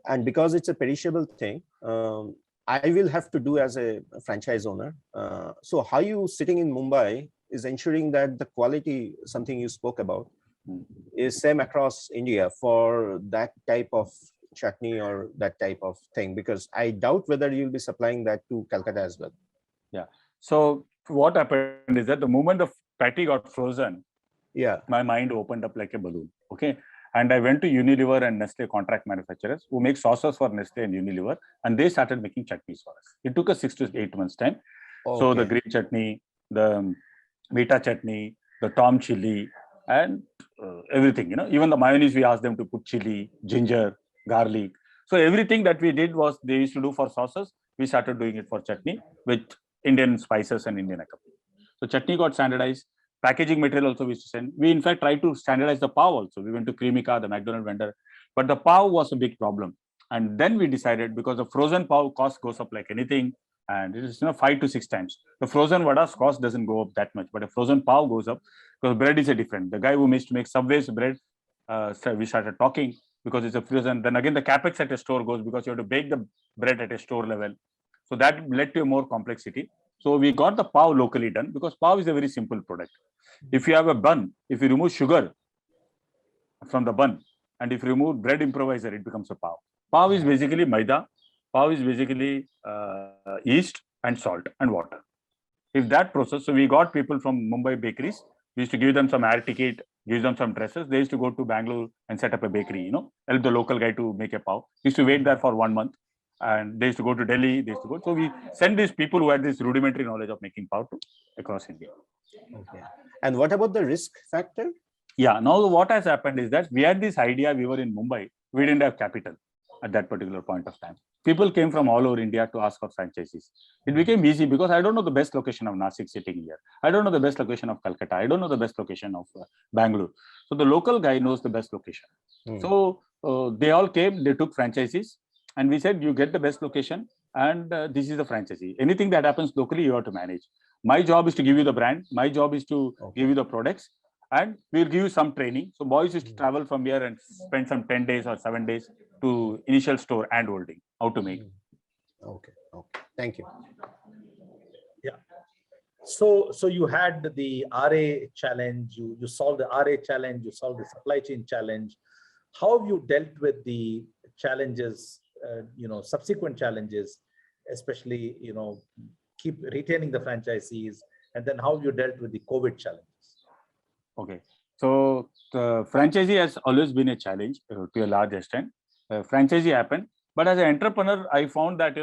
And because it's a perishable thing, I will have to do as a franchise owner. So how you sitting in Mumbai is ensuring that the quality, something you spoke about, is same across India for that type of chutney or that type of thing? Because I doubt whether you'll be supplying that to Calcutta as well. Yeah. So what happened is that the moment the patty got frozen, Yeah. my mind opened up like a balloon. Okay. And I went to Unilever and Nestle contract manufacturers who make sauces for Nestle and Unilever, and they started making chutneys for us. It took us 6 to 8 months time. So the Okay. green chutney, the Meta chutney, the Tom chili, and everything, even the mayonnaise, we asked them to put chili, ginger, garlic. So everything that we did was they used to do for sauces, we started doing it for chutney with Indian spices and Indian accompaniment. So chutney got standardized. Packaging material also we used to send. We in fact tried to standardize the pav also. We went to Cremica, the McDonald vendor, but the pav was a big problem. And then we decided, because the frozen pav cost goes up like anything, and it is 5 to 6 times. The frozen vada's cost doesn't go up that much, but a frozen pav goes up because bread is a different. The guy who used to make Subway's bread, we started talking because it's a frozen. Then again, the capex at a store goes because you have to bake the bread at a store level. So that led to a more complexity. So we got the pav locally done because pav is a very simple product. If you have a bun, if you remove sugar from the bun, and if you remove bread improviser, it becomes a pav. Pav is basically maida. Pav is basically yeast and salt and water. If that process, so we got people from Mumbai bakeries, we used to give them some air ticket, give them some dresses. They used to go to Bangalore and set up a bakery, help the local guy to make a pav. He used to wait there for 1 month. And they used to go to Delhi, they used to go. So we send these people who had this rudimentary knowledge of making pav to across India. Okay. And what about the risk factor? Yeah, now what has happened is that we had this idea, we were in Mumbai, we didn't have capital at that particular point of time. People came from all over India to ask for franchises. It became easy because I don't know the best location of Nasik sitting here. I don't know the best location of Calcutta. I don't know the best location of Bangalore. So the local guy knows the best location. So they all came, they took franchises. And we said, you get the best location and this is the franchisee. Anything that happens locally, you have to manage. My job is to give you the brand. My job is to give you the products, and we'll give you some training. So boys used to travel from here and spend some 10 days or 7 days to initial store and holding, how to make. Okay. Thank you. Yeah. So you had the RA challenge, you solved the RA challenge, you solved the supply chain challenge. How have you dealt with the challenges, subsequent challenges, especially, keep retaining the franchisees, and then how you dealt with the COVID challenges? Okay. So the franchisee has always been a challenge to a large extent. Franchisee happened, but as an entrepreneur, I found that,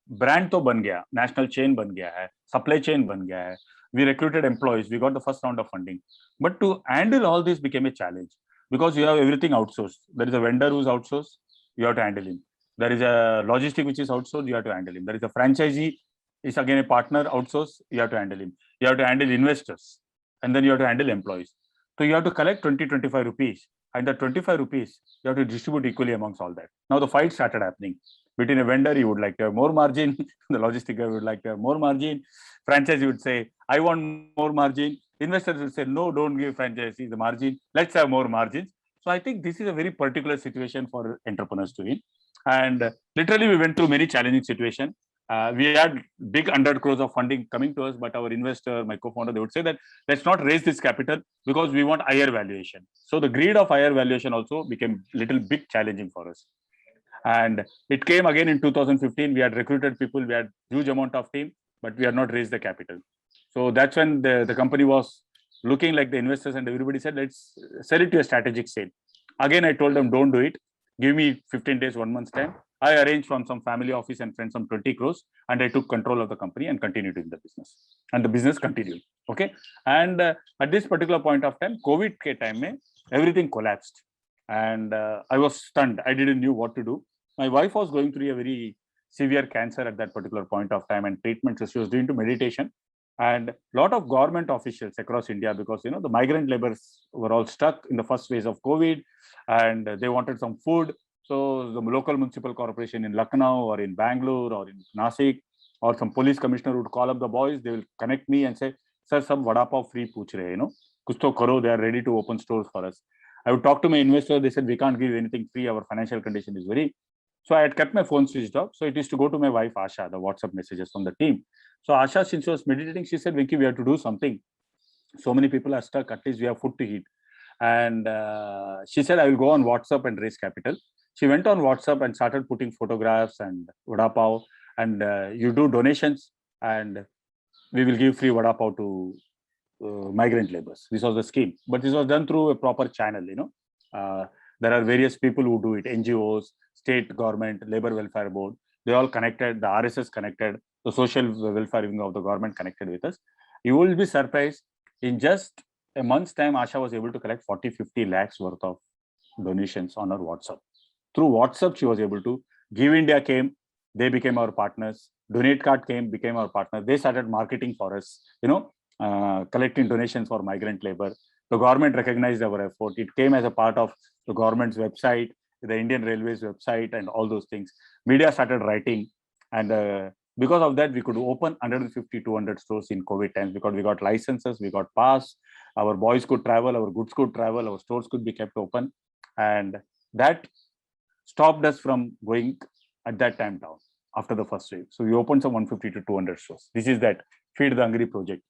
brand to ban gaya, national chain ban gaya hai, supply chain ban gaya hai. We recruited employees, we got the first round of funding. But to handle all this became a challenge because you have everything outsourced. There is a vendor who's outsourced, you have to handle him. There is a logistic which is outsourced, you have to handle him. There is a franchisee, is again a partner outsourced, you have to handle him. You have to handle investors, and then you have to handle employees. So you have to collect 20-25 rupees, and the 25 rupees you have to distribute equally amongst all that. Now the fight started happening between a vendor. He would like to have more margin, the logistic guy would like to have more margin, franchisee would say, I want more margin, investors would say, no, don't give franchisee the margin, let's have more margins. So I think this is a very particular situation for entrepreneurs to be in, and literally we went through many challenging situations. We had big 100 crores of funding coming to us, but our investor, my co-founder, they would say that let's not raise this capital because we want higher valuation. So the greed of higher valuation also became little bit challenging for us. And it came again in 2015. We had recruited people, we had huge amount of team, but we had not raised the capital. So that's when the company was looking like the investors, and everybody said, let's sell it to a strategic sale. Again, I told them, don't do it. Give me 15 days, 1 month's time. I arranged from some family office and friends some 20 crores, and I took control of the company and continued in the business. And the business continued. Okay. And at this particular point of time, COVID ke time mein, everything collapsed. And I was stunned. I didn't know what to do. My wife was going through a very severe cancer at that particular point of time, and treatment. So she was doing to meditation. And a lot of government officials across India, because the migrant laborers were all stuck in the first phase of COVID, and they wanted some food. So the local municipal corporation in Lucknow or in Bangalore or in Nasik, or some police commissioner would call up the boys. They will connect me and say, sir, some vada pav free pooch rahe, kuch to karo. They are ready to open stores for us. I would talk to my investor. They said, we can't give anything free. Our financial condition is very. So I had kept my phone switched off. So it used to go to my wife, Asha, the WhatsApp messages from the team. So Asha, since she was meditating, she said, Venki, we have to do something. So many people are stuck. At least we have food to eat. And she said, I will go on WhatsApp and raise capital. She went on WhatsApp and started putting photographs and vada pav, and you do donations and we will give free vada pav to migrant laborers. This was the scheme, but this was done through a proper channel. There are various people who do it: NGOs, state government, labor welfare board. They all connected. The RSS connected. The social welfare wing of the government connected with us. You will be surprised. In just a month's time, Asha was able to collect 40-50 lakhs worth of donations on her WhatsApp. Through WhatsApp, she was able to. Give India came. They became our partners. Donate Card came, became our partner. They started marketing for us. Collecting donations for migrant labor. The government recognized our effort. It came as a part of the government's website, the Indian Railways website, and all those things. Media started writing, and because of that, we could open 150, 200 stores in COVID times because we got licenses, we got pass, our boys could travel, our goods could travel, our stores could be kept open, and that stopped us from going at that time down after the first wave. So we opened some 150 to 200 stores. This is that Feed the Hungry project.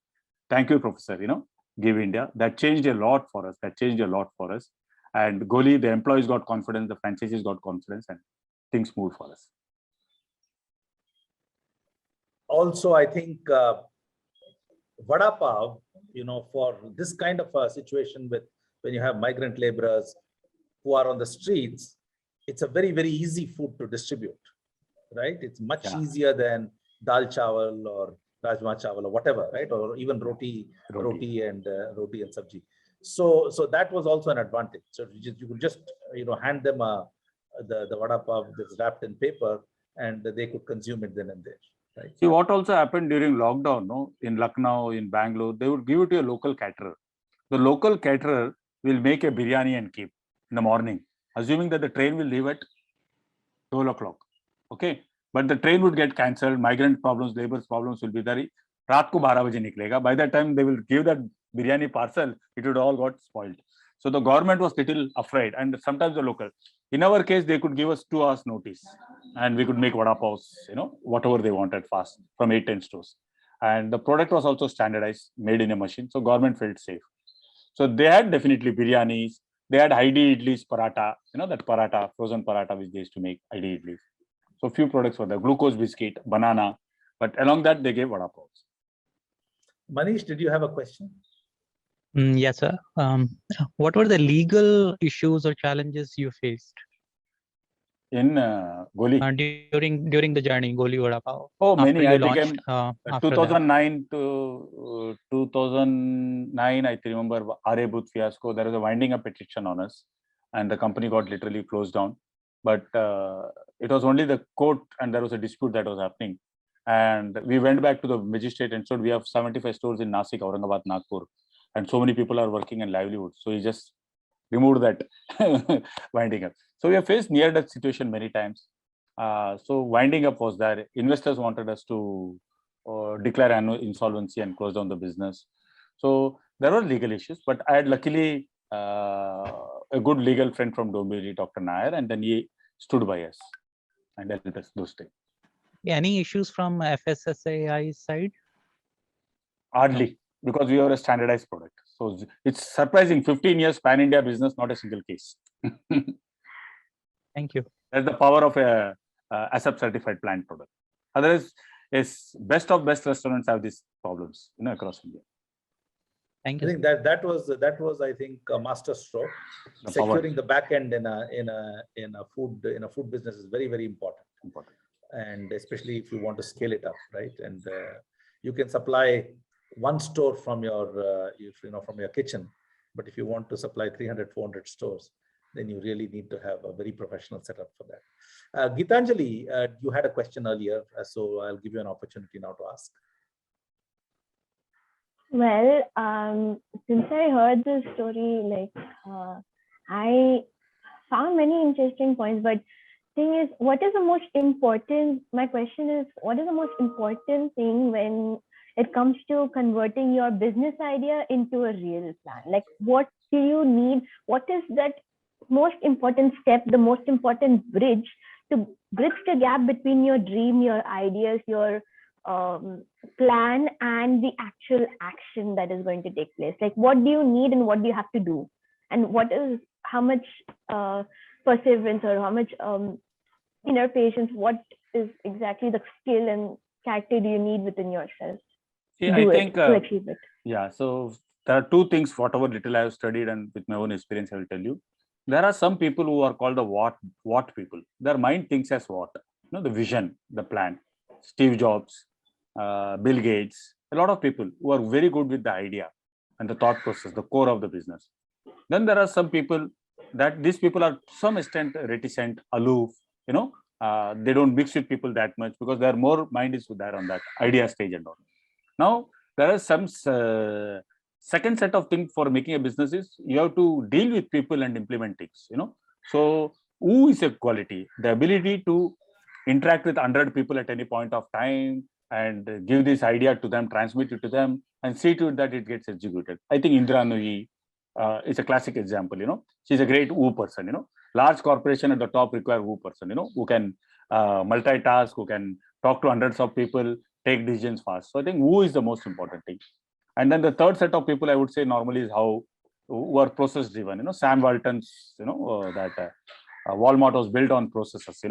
Thank you, Professor. Give India. That changed a lot for us. And Goli, the employees got confidence, the franchisees got confidence, and things moved for us. Also, I think vada pav, for this kind of a situation when you have migrant laborers who are on the streets, it's a very, very easy food to distribute, right? It's much easier than dal chawal or rajma chawal or whatever, right? Or even roti and sabji. So that was also an advantage. So you could just hand them the vada pav that's wrapped in paper, and they could consume it then and there. Right? See what also happened during lockdown, no? In Lucknow, in Bangalore, they would give it to a local caterer. The local caterer will make a biryani and keep in the morning, assuming that the train will leave at 12 o'clock. Okay. But the train would get cancelled, migrant problems, labor's problems will be there. Raat ko 12 baje niklega. By that time, they will give that biryani parcel, it would all got spoiled. So the government was little afraid, and sometimes the local. In our case, they could give us 2 hours notice, and we could make vada pavs, whatever they wanted fast from 8-10 stores. And the product was also standardized, made in a machine. So government felt safe. So they had definitely biryanis. They had ID idlis, paratha, that paratha, frozen paratha, which they used to make ID idlis. So few products were there, glucose biscuit, banana, but along that they gave vada pavs. Manish, did you have a question? Yes, sir. What were the legal issues or challenges you faced in Goli? During the journey, Goli Vada Pav? Oh, many. I launched, became 2009 to 2009. I remember R.A. Booth fiasco. There was a winding up petition on us, and the company got literally closed down. But it was only the court, and there was a dispute that was happening. And we went back to the magistrate and said, we have 75 stores in Nasik, Aurangabad, Nagpur, and so many people are working in livelihood. So he just removed that winding up. So we have faced near-death situation many times. So winding up was there. Investors wanted us to declare annual insolvency and close down the business. So there were legal issues, but I had luckily a good legal friend from Dombivli, Dr. Nair, and then he stood by us and helped us those things. Any issues from FSSAI side? Hardly, because we are a standardized product. So it's surprising, 15 years pan-India business, not a single case. Thank you. That's the power of a ASAP certified plant product. Otherwise, yes, best of best restaurants have these problems, across India. Thank you. I think that was I think a master stroke. Securing the back end in a food business is very, very important. And especially if you want to scale it up, right? And you can supply one store from your from your kitchen, but if you want to supply 300-400 stores, then you really need to have a very professional setup for that. Gitanjali, you had a question earlier, so I'll give you an opportunity now to ask. Well, since I heard this story, I found many interesting points, but thing is, what is the most important, my question is, what is the most important thing when it comes to converting your business idea into a real plan? Like, what do you need? What is that most important step, the most important bridge to bridge the gap between your dream, your ideas, your plan and the actual action that is going to take place? Like, what do you need and what do you have to do? And how much perseverance or how much inner patience, what is exactly the skill and character do you need within yourself See, to I do think, it, to achieve it? yeah, so there are two things, whatever little I have studied and with my own experience, I will tell you. There are some people who are called the what people. Their mind thinks as what, the vision, the plan. Steve Jobs, Bill Gates, a lot of people who are very good with the idea and the thought process, the core of the business. Then there are some people that these people are to some extent reticent, aloof, they don't mix with people that much because their more mind is there on that idea stage and all. Now, there are some second set of things for making a business is you have to deal with people and implement things, So, who is a quality? The ability to interact with 100 people at any point of time and give this idea to them, transmit it to them, and see to it that it gets executed. I think Indra Nooyi is a classic example, She's a great woo person, Large corporation at the top require woo person, who can multitask, who can talk to hundreds of people, take decisions fast. So I think who is the most important thing. And then the third set of people I would say normally is who are process driven. Sam Walton's, that Walmart was built on processes.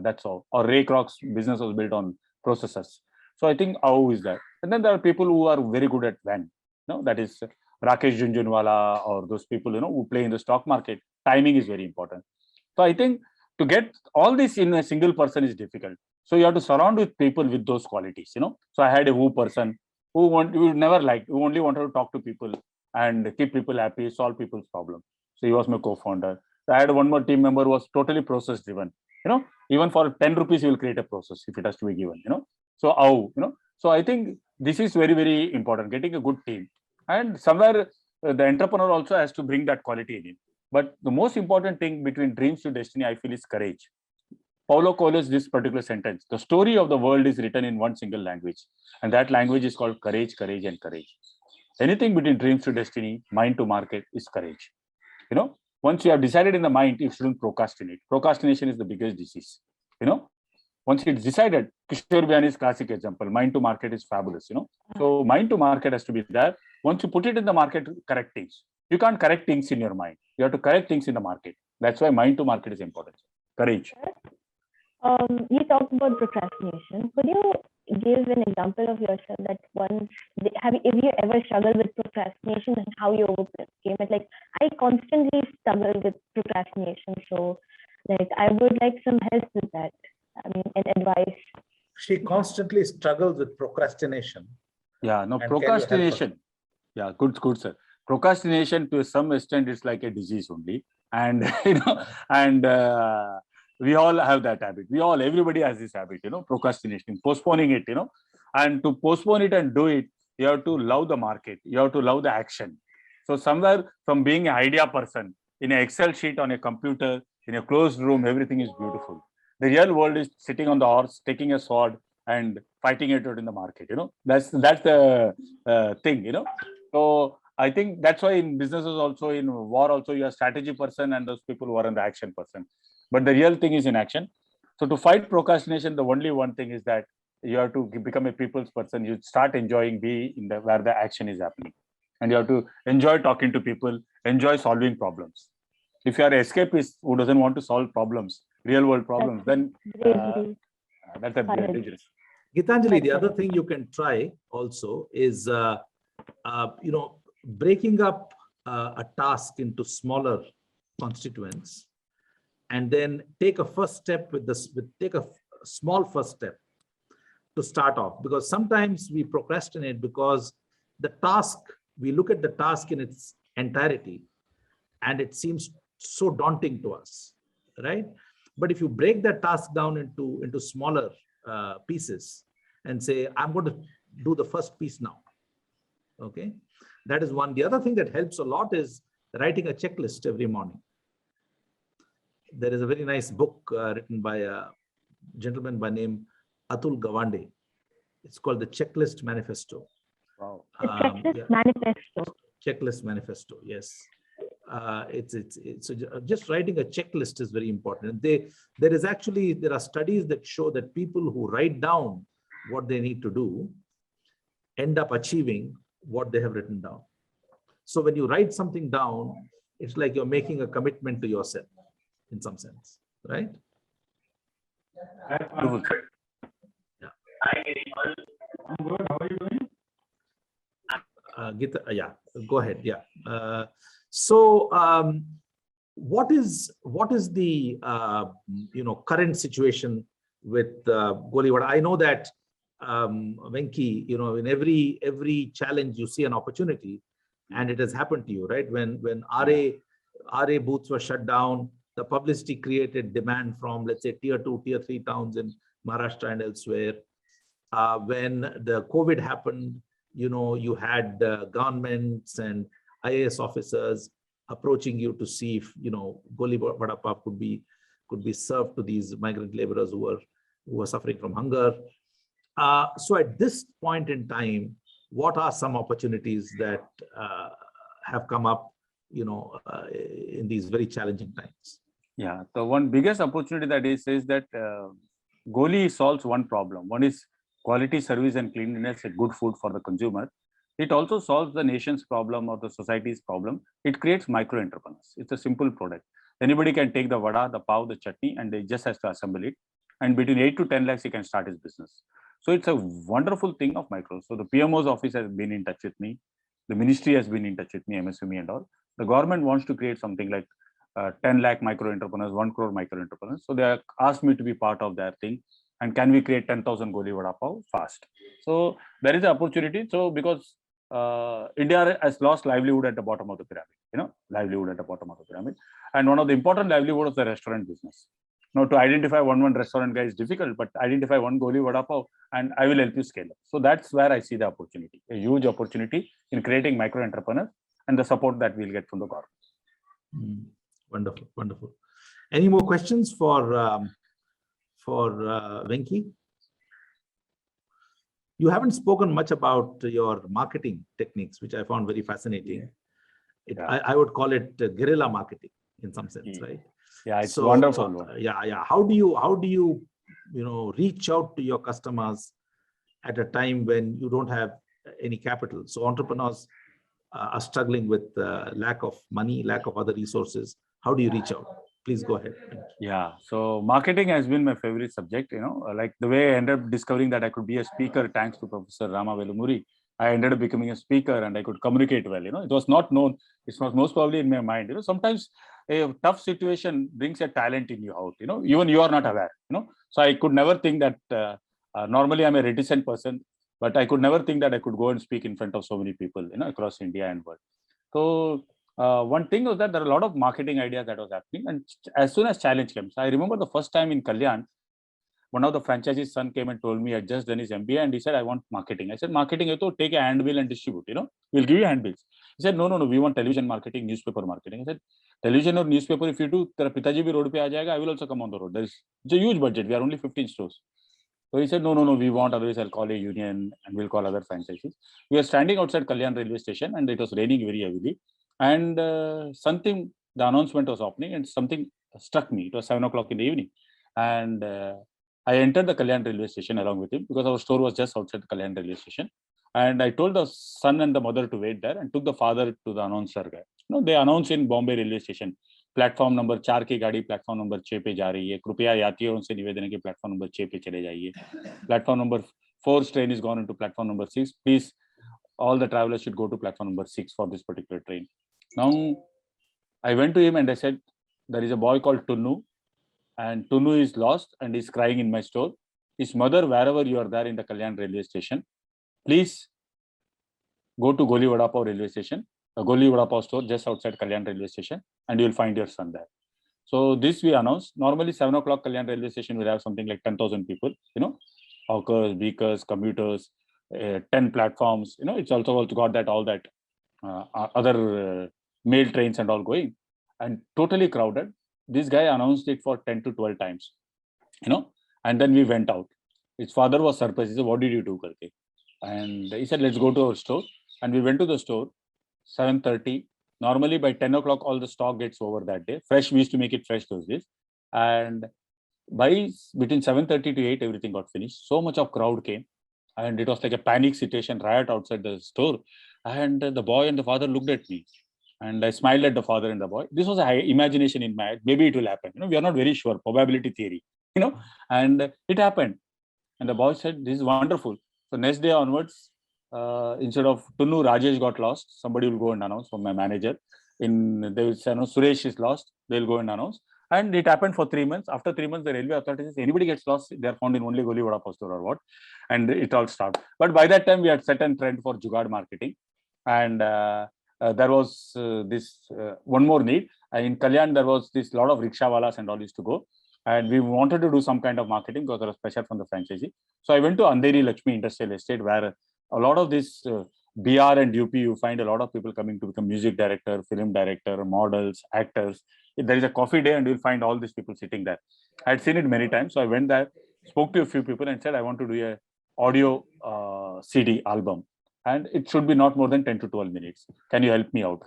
That's all. Or Ray Kroc's business was built on processes. So I think how is that. And then there are people who are very good at when. That is Rakesh Jhunjhunwala or those people who play in the stock market. Timing is very important. So I think to get all this in a single person is difficult. So you have to surround with people with those qualities, So I had a who person who only wanted to talk to people and keep people happy, solve people's problems. So he was my co-founder. I had one more team member who was totally process driven. Even for 10 rupees, he will create a process if it has to be given, So so I think this is very, very important, getting a good team. And somewhere the entrepreneur also has to bring that quality in. But the most important thing between dreams to destiny, I feel, is courage. Paulo Coelho's this particular sentence: the story of the world is written in one single language, and that language is called courage, courage, and courage. Anything between dreams to destiny, mind to market is courage. Once you have decided in the mind, you shouldn't procrastinate. Procrastination is the biggest disease. Once it's decided, Kishore Biyani's classic example, mind to market is fabulous. So mind to market has to be there. Once you put it in the market, correct things. You can't correct things in your mind. You have to correct things in the market. That's why mind to market is important. Courage. You talked about procrastination. Could you give an example of yourself that have you ever struggled with procrastination and how you overcame it? Like, I constantly struggle with procrastination. So I would like some help with that. And advice. She constantly struggles with procrastination. Yeah, no, procrastination. Yeah, good, sir. Procrastination to some extent is like a disease only. And, we all have that habit. Everybody has this habit, procrastination, postponing it, and to postpone it and do it, you have to love the market. You have to love the action. So somewhere from being an idea person in an Excel sheet on a computer, in a closed room, everything is beautiful. The real world is sitting on the horse, taking a sword and fighting it out in the market. That's the thing. So I think that's why in businesses also, in war also, you are strategy person and those people who are in the action person. But the real thing is in action. So to fight procrastination, the only one thing is that you have to become a people's person. You start enjoying where the action is happening, and you have to enjoy talking to people, enjoy solving problems. If you are an escapist who doesn't want to solve problems, real world problems, then that's a bit dangerous. Gitanjali, the other thing you can try also is, breaking up a task into smaller constituents, and then take a first step take a small first step to start off. Because sometimes we procrastinate because we look at the task in its entirety, and it seems so daunting to us, right? But if you break that task down into smaller pieces and say, I'm going to do the first piece now, okay? That is one. The other thing that helps a lot is writing a checklist every morning. There is a very nice book written by a gentleman by name Atul Gawande. It's called the Checklist Manifesto. Wow. The Checklist Manifesto. Checklist Manifesto, yes. Just writing a checklist is very important. There are studies that show that people who write down what they need to do end up achieving what they have written down. So when you write something down, it's like you're making a commitment to yourself. in some sense, right? Beautiful. Yeah. I'm good. How are you doing? Gita, yeah, go ahead. Yeah. So what is the current situation with Golivada? I know that Venki, in every challenge you see an opportunity, and it has happened to you, right? When RA booths were shut down, the publicity created demand from, let's say, tier 2, tier 3 towns in Maharashtra and elsewhere. When the COVID happened, you had governments and IAS officers approaching you to see if Goli Vada Pav could be served to these migrant laborers who were suffering from hunger. So at this point in time, what are some opportunities that have come up, in these very challenging times? Yeah, the one biggest opportunity that is that Goli solves one problem. One is quality service and cleanliness, and good food for the consumer. It also solves the nation's problem or the society's problem. It creates micro entrepreneurs. It's a simple product. Anybody can take the vada, the pav, the chutney, and they just has to assemble it. And between 8 to 10 lakhs, he can start his business. So it's a wonderful thing of micro. So the PMO's office has been in touch with me. The ministry has been in touch with me, MSME and all. The government wants to create something like 10 lakh micro entrepreneurs, 1 crore micro entrepreneurs. So they asked me to be part of that thing. And can we create 10,000 Goli Vada Pav fast? So there is an opportunity. So because India has lost livelihood at the bottom of the pyramid, livelihood at the bottom of the pyramid. And one of the important livelihood is the restaurant business. Now, to identify one restaurant guy is difficult, but identify one Goli Vada Pav and I will help you scale up. So that's where I see the opportunity, a huge opportunity in creating micro entrepreneurs and the support that we'll get from the government. Wonderful, wonderful. Any more questions for Venki? You haven't spoken much about your marketing techniques, which I found very fascinating. I would call it guerrilla marketing in some sense, right? Yeah, it's wonderful. How do you reach out to your customers at a time when you don't have any capital? So entrepreneurs are struggling with lack of money, lack of other resources. How do you reach out? Please go ahead. Yeah, so marketing has been my favorite subject. Like the way I ended up discovering that I could be a speaker thanks to Professor Rama Velumuri. I ended up becoming a speaker and I could communicate well. It was not known. It was most probably in my mind. Sometimes a tough situation brings a talent in you out. Even you are not aware. So I could never think that. Normally, I'm a reticent person, but I could never think that I could go and speak in front of so many people, across India and world. So one thing was that there are a lot of marketing ideas that was happening, and as soon as challenge came, so I remember the first time in Kalyan, one of the franchisee's son came and told me he had just done his MBA and he said, I want marketing. I said, marketing, take a handbill and distribute, we'll give you handbills. He said, no, we want television marketing, newspaper marketing. I said, television or newspaper, if you do, tera Pitaji bhi road pe aa jayega, I will also come on the road. It's a huge budget. We are only 15 stores. So he said, no, we want, otherwise I'll call a union and we'll call other franchises. We were standing outside Kalyan railway station and it was raining very heavily. And the announcement was opening and something struck me. It was 7 o'clock in the evening. And I entered the Kalyan railway station along with him because our store was just outside the Kalyan railway station. And I told the son and the mother to wait there and took the father to the announcer guy. They announced in Bombay railway station, platform number 4 की गाड़ी platform number 6 पे जा रही है, कृपया यात्रियों से निवेदन है कि प्लेटफॉर्म नंबर 6 पे चले जाइए. Platform number 4 train is gone into platform number 6. Please, all the travelers should go to platform number 6 for this particular train. Now, I went to him and I said, there is a boy called Tunnu, and Tunnu is lost and is crying in my store. His mother, wherever you are there in the Kalyan railway station, please go to Goli Vada Pav railway station, a Goli Vada Pav store just outside Kalyan railway station, and you will find your son there. So this we announced. Normally 7 o'clock Kalyan railway station will have something like 10,000 people, hawkers, beakers, commuters, 10 platforms, it's also got that, all that other mail trains and all going, and totally crowded. This guy announced it for 10 to 12 times, and then we went out. His father was surprised. He said, what did you do, Karke? And he said, let's go to our store. And we went to the store, 7:30. Normally by 10 o'clock, all the stock gets over that day. Fresh, we used to make it fresh those days. And by between 7:30 to 8, everything got finished. So much of crowd came. And it was like a panic situation, riot outside the store. And the boy and the father looked at me. And I smiled at the father and the boy. This was a high imagination in my head. Maybe it will happen. We are not very sure. Probability theory, and it happened. And the boy said, "This is wonderful." So next day onwards, instead of Tunnu, Rajesh got lost. Somebody will go and announce from my manager. They will say, "No, Suresh is lost." They'll go and announce. And it happened for 3 months. After 3 months, the railway authorities says, anybody gets lost, they are found in only Goli Vada Pav store or what. And it all stopped. But by that time, we had set a trend for Jugaad marketing. And there was one more need. In Kalyan, there was this lot of rickshawalas and all used to go. And we wanted to do some kind of marketing because there was pressure from the franchisee. So I went to Andheri Lakshmi Industrial Estate, where a lot of this BR and UP, you find a lot of people coming to become music director, film director, models, actors. There is a coffee day and you'll find all these people sitting there. I had seen it many times. So I went there, spoke to a few people and said, I want to do a audio CD album. And it should be not more than 10 to 12 minutes. Can you help me out?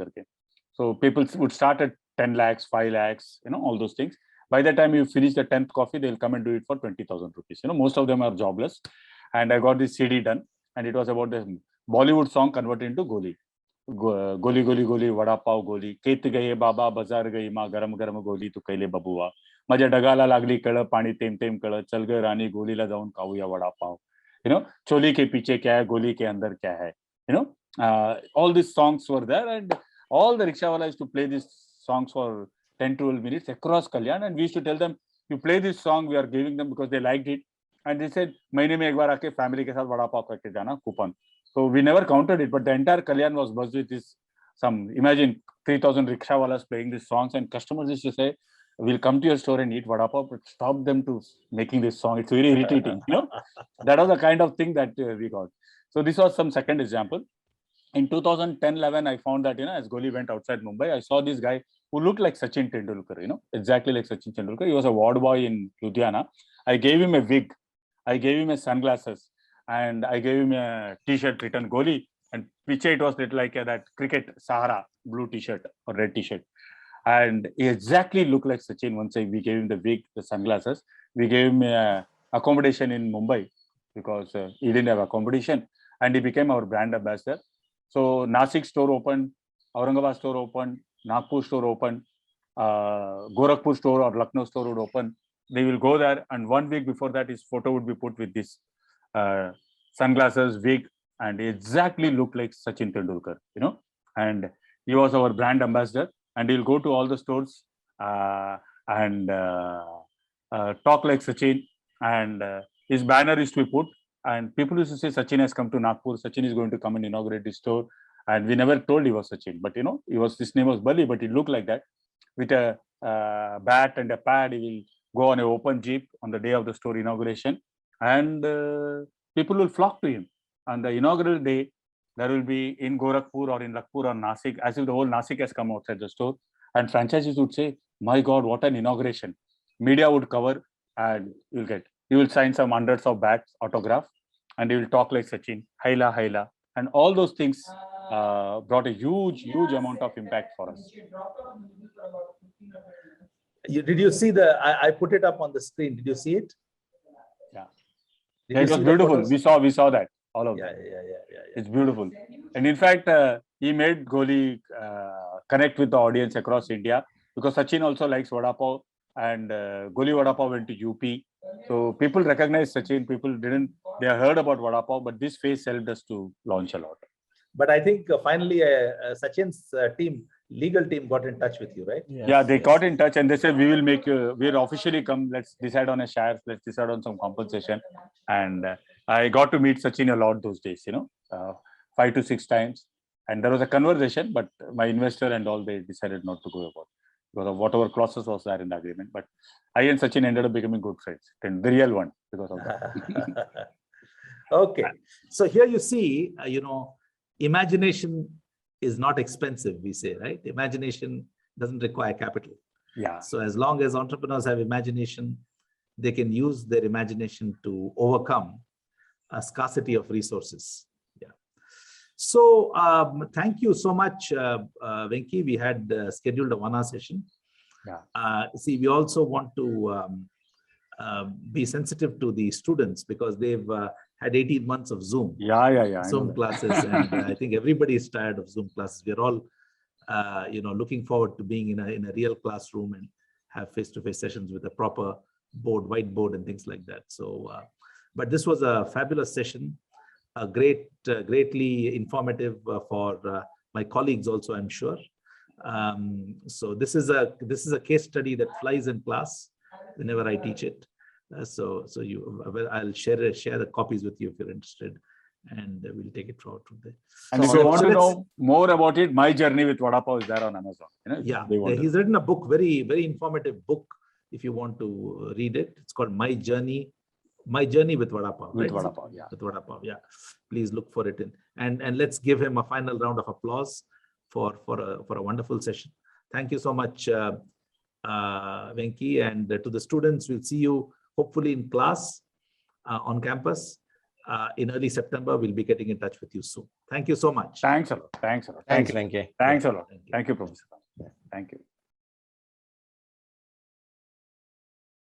So people would start at 10 lakhs, 5 lakhs, all those things. By the time you finish the 10th coffee, they'll come and do it for 20,000 rupees. Most of them are jobless. And I got this CD done. And it was about the Bollywood song converted into Goli. Goli Goli Goli Vada Pav Goli Ket gaye baba bazar gayi ma garam garam goli tu kaile babuwa माझ्या ढगाला लागली कळ पाणी तेम तेम कळ चल ग राणी गोलीला जाऊन खाऊया वडा पाव चोली के पीछे क्या है गोली के अंदर क्या है all these songs were there and all the rickshawalas used to play these songs for 10-12 minutes across Kalyan and we used to tell them you play this song we are giving them because they liked it and they said महीने में एक बार आके family के साथ वड़ा पाव करके जाना coupon. So we never counted it, but the entire Kalyan was buzzed with this. Imagine 3,000 rickshawalas playing these songs, and customers used to say, "We'll come to your store and eat vada pav," but stop them to making this song. It's very irritating. That was the kind of thing that we got. So this was some second example. In 2010-11, I found that as Goli went outside Mumbai, I saw this guy who looked like Sachin Tendulkar. Exactly like Sachin Tendulkar. He was a ward boy in Ludhiana. I gave him a wig. I gave him a sunglasses. And I gave him a t-shirt written Goli and piche it was like that cricket Sahara blue t-shirt or red t-shirt. And he exactly looked like Sachin. Once we gave him the wig, the sunglasses. We gave him accommodation in Mumbai because he didn't have accommodation and he became our brand ambassador. So Nasik store opened, Aurangabad store opened, Nagpur store opened, Gorakhpur store or Lucknow store would open. They will go there and 1 week before that his photo would be put with this sunglasses, wig, and he exactly looked like Sachin Tendulkar, and he was our brand ambassador and he'll go to all the stores and talk like Sachin and his banner is to be put and people used to say Sachin has come to Nagpur, Sachin is going to come and inaugurate the store and we never told he was Sachin, but his name was Bali, but he looked like that with a bat and a pad. He will go on an open jeep on the day of the store inauguration and people will flock to him. On the inaugural day, there will be in Gorakhpur or in Nagpur or Nasik, as if the whole Nasik has come outside the store. And franchisees would say, my God, what an inauguration. Media would cover and you will sign some hundreds of bats, autograph, and he will talk like Sachin, Haila, Haila. And all those things brought a huge, huge amount of impact for us. Did you see I put it up on the screen. Did you see it? Yeah, it was beautiful. We saw that, all of that. Yeah. It's beautiful. And in fact, he made Goli connect with the audience across India because Sachin also likes Vada Pav and Goli Vada Pav went to UP. So people recognize Sachin, they heard about Vada Pav, but this phase helped us to launch a lot. But I think finally Sachin's legal team got in touch with you, right? Yes, they got in touch and they said, we will make we'll officially come, let's decide on a share, let's decide on some compensation. And I got to meet Sachin a lot those days, 5 to 6 times. And there was a conversation, but my investor and all, they decided not to go about because of whatever clauses was there in the agreement. But I and Sachin ended up becoming good friends, and the real one because of that. Okay. So here you see, imagination is not expensive, we say, right? Imagination doesn't require capital. Yeah. So as long as entrepreneurs have imagination, they can use their imagination to overcome a scarcity of resources. Yeah. So thank you so much, Venki. We had scheduled a 1-hour session. Yeah. See, we also want to be sensitive to the students because they've had 18 months of Zoom. Yeah. Zoom classes, and I think everybody is tired of Zoom classes. We're all looking forward to being in a real classroom and have face-to-face sessions with a proper board, whiteboard and things like that. So, but this was a fabulous session, a greatly informative for my colleagues also, I'm sure. So this is a case study that flies in class whenever I teach it. So I'll share the copies with you if you're interested, and we'll take it forward from there. And if you want to know more about it, My Journey with Vada Pav is there on Amazon. Yeah, he's written a book, very, very informative book. If you want to read it, it's called My Journey with Vada Pav. With Vada Pav, yeah. With Vada Pav, yeah. Please look for it and let's give him a final round of applause for a wonderful session. Thank you so much, Venki, and to the students. We'll see you hopefully in class on campus in early September. We'll be getting in touch with you soon. Thank you so much. Thanks a lot. Thanks a lot. Thanks, Venki. Thanks a lot. Thank you, Professor. Thank you.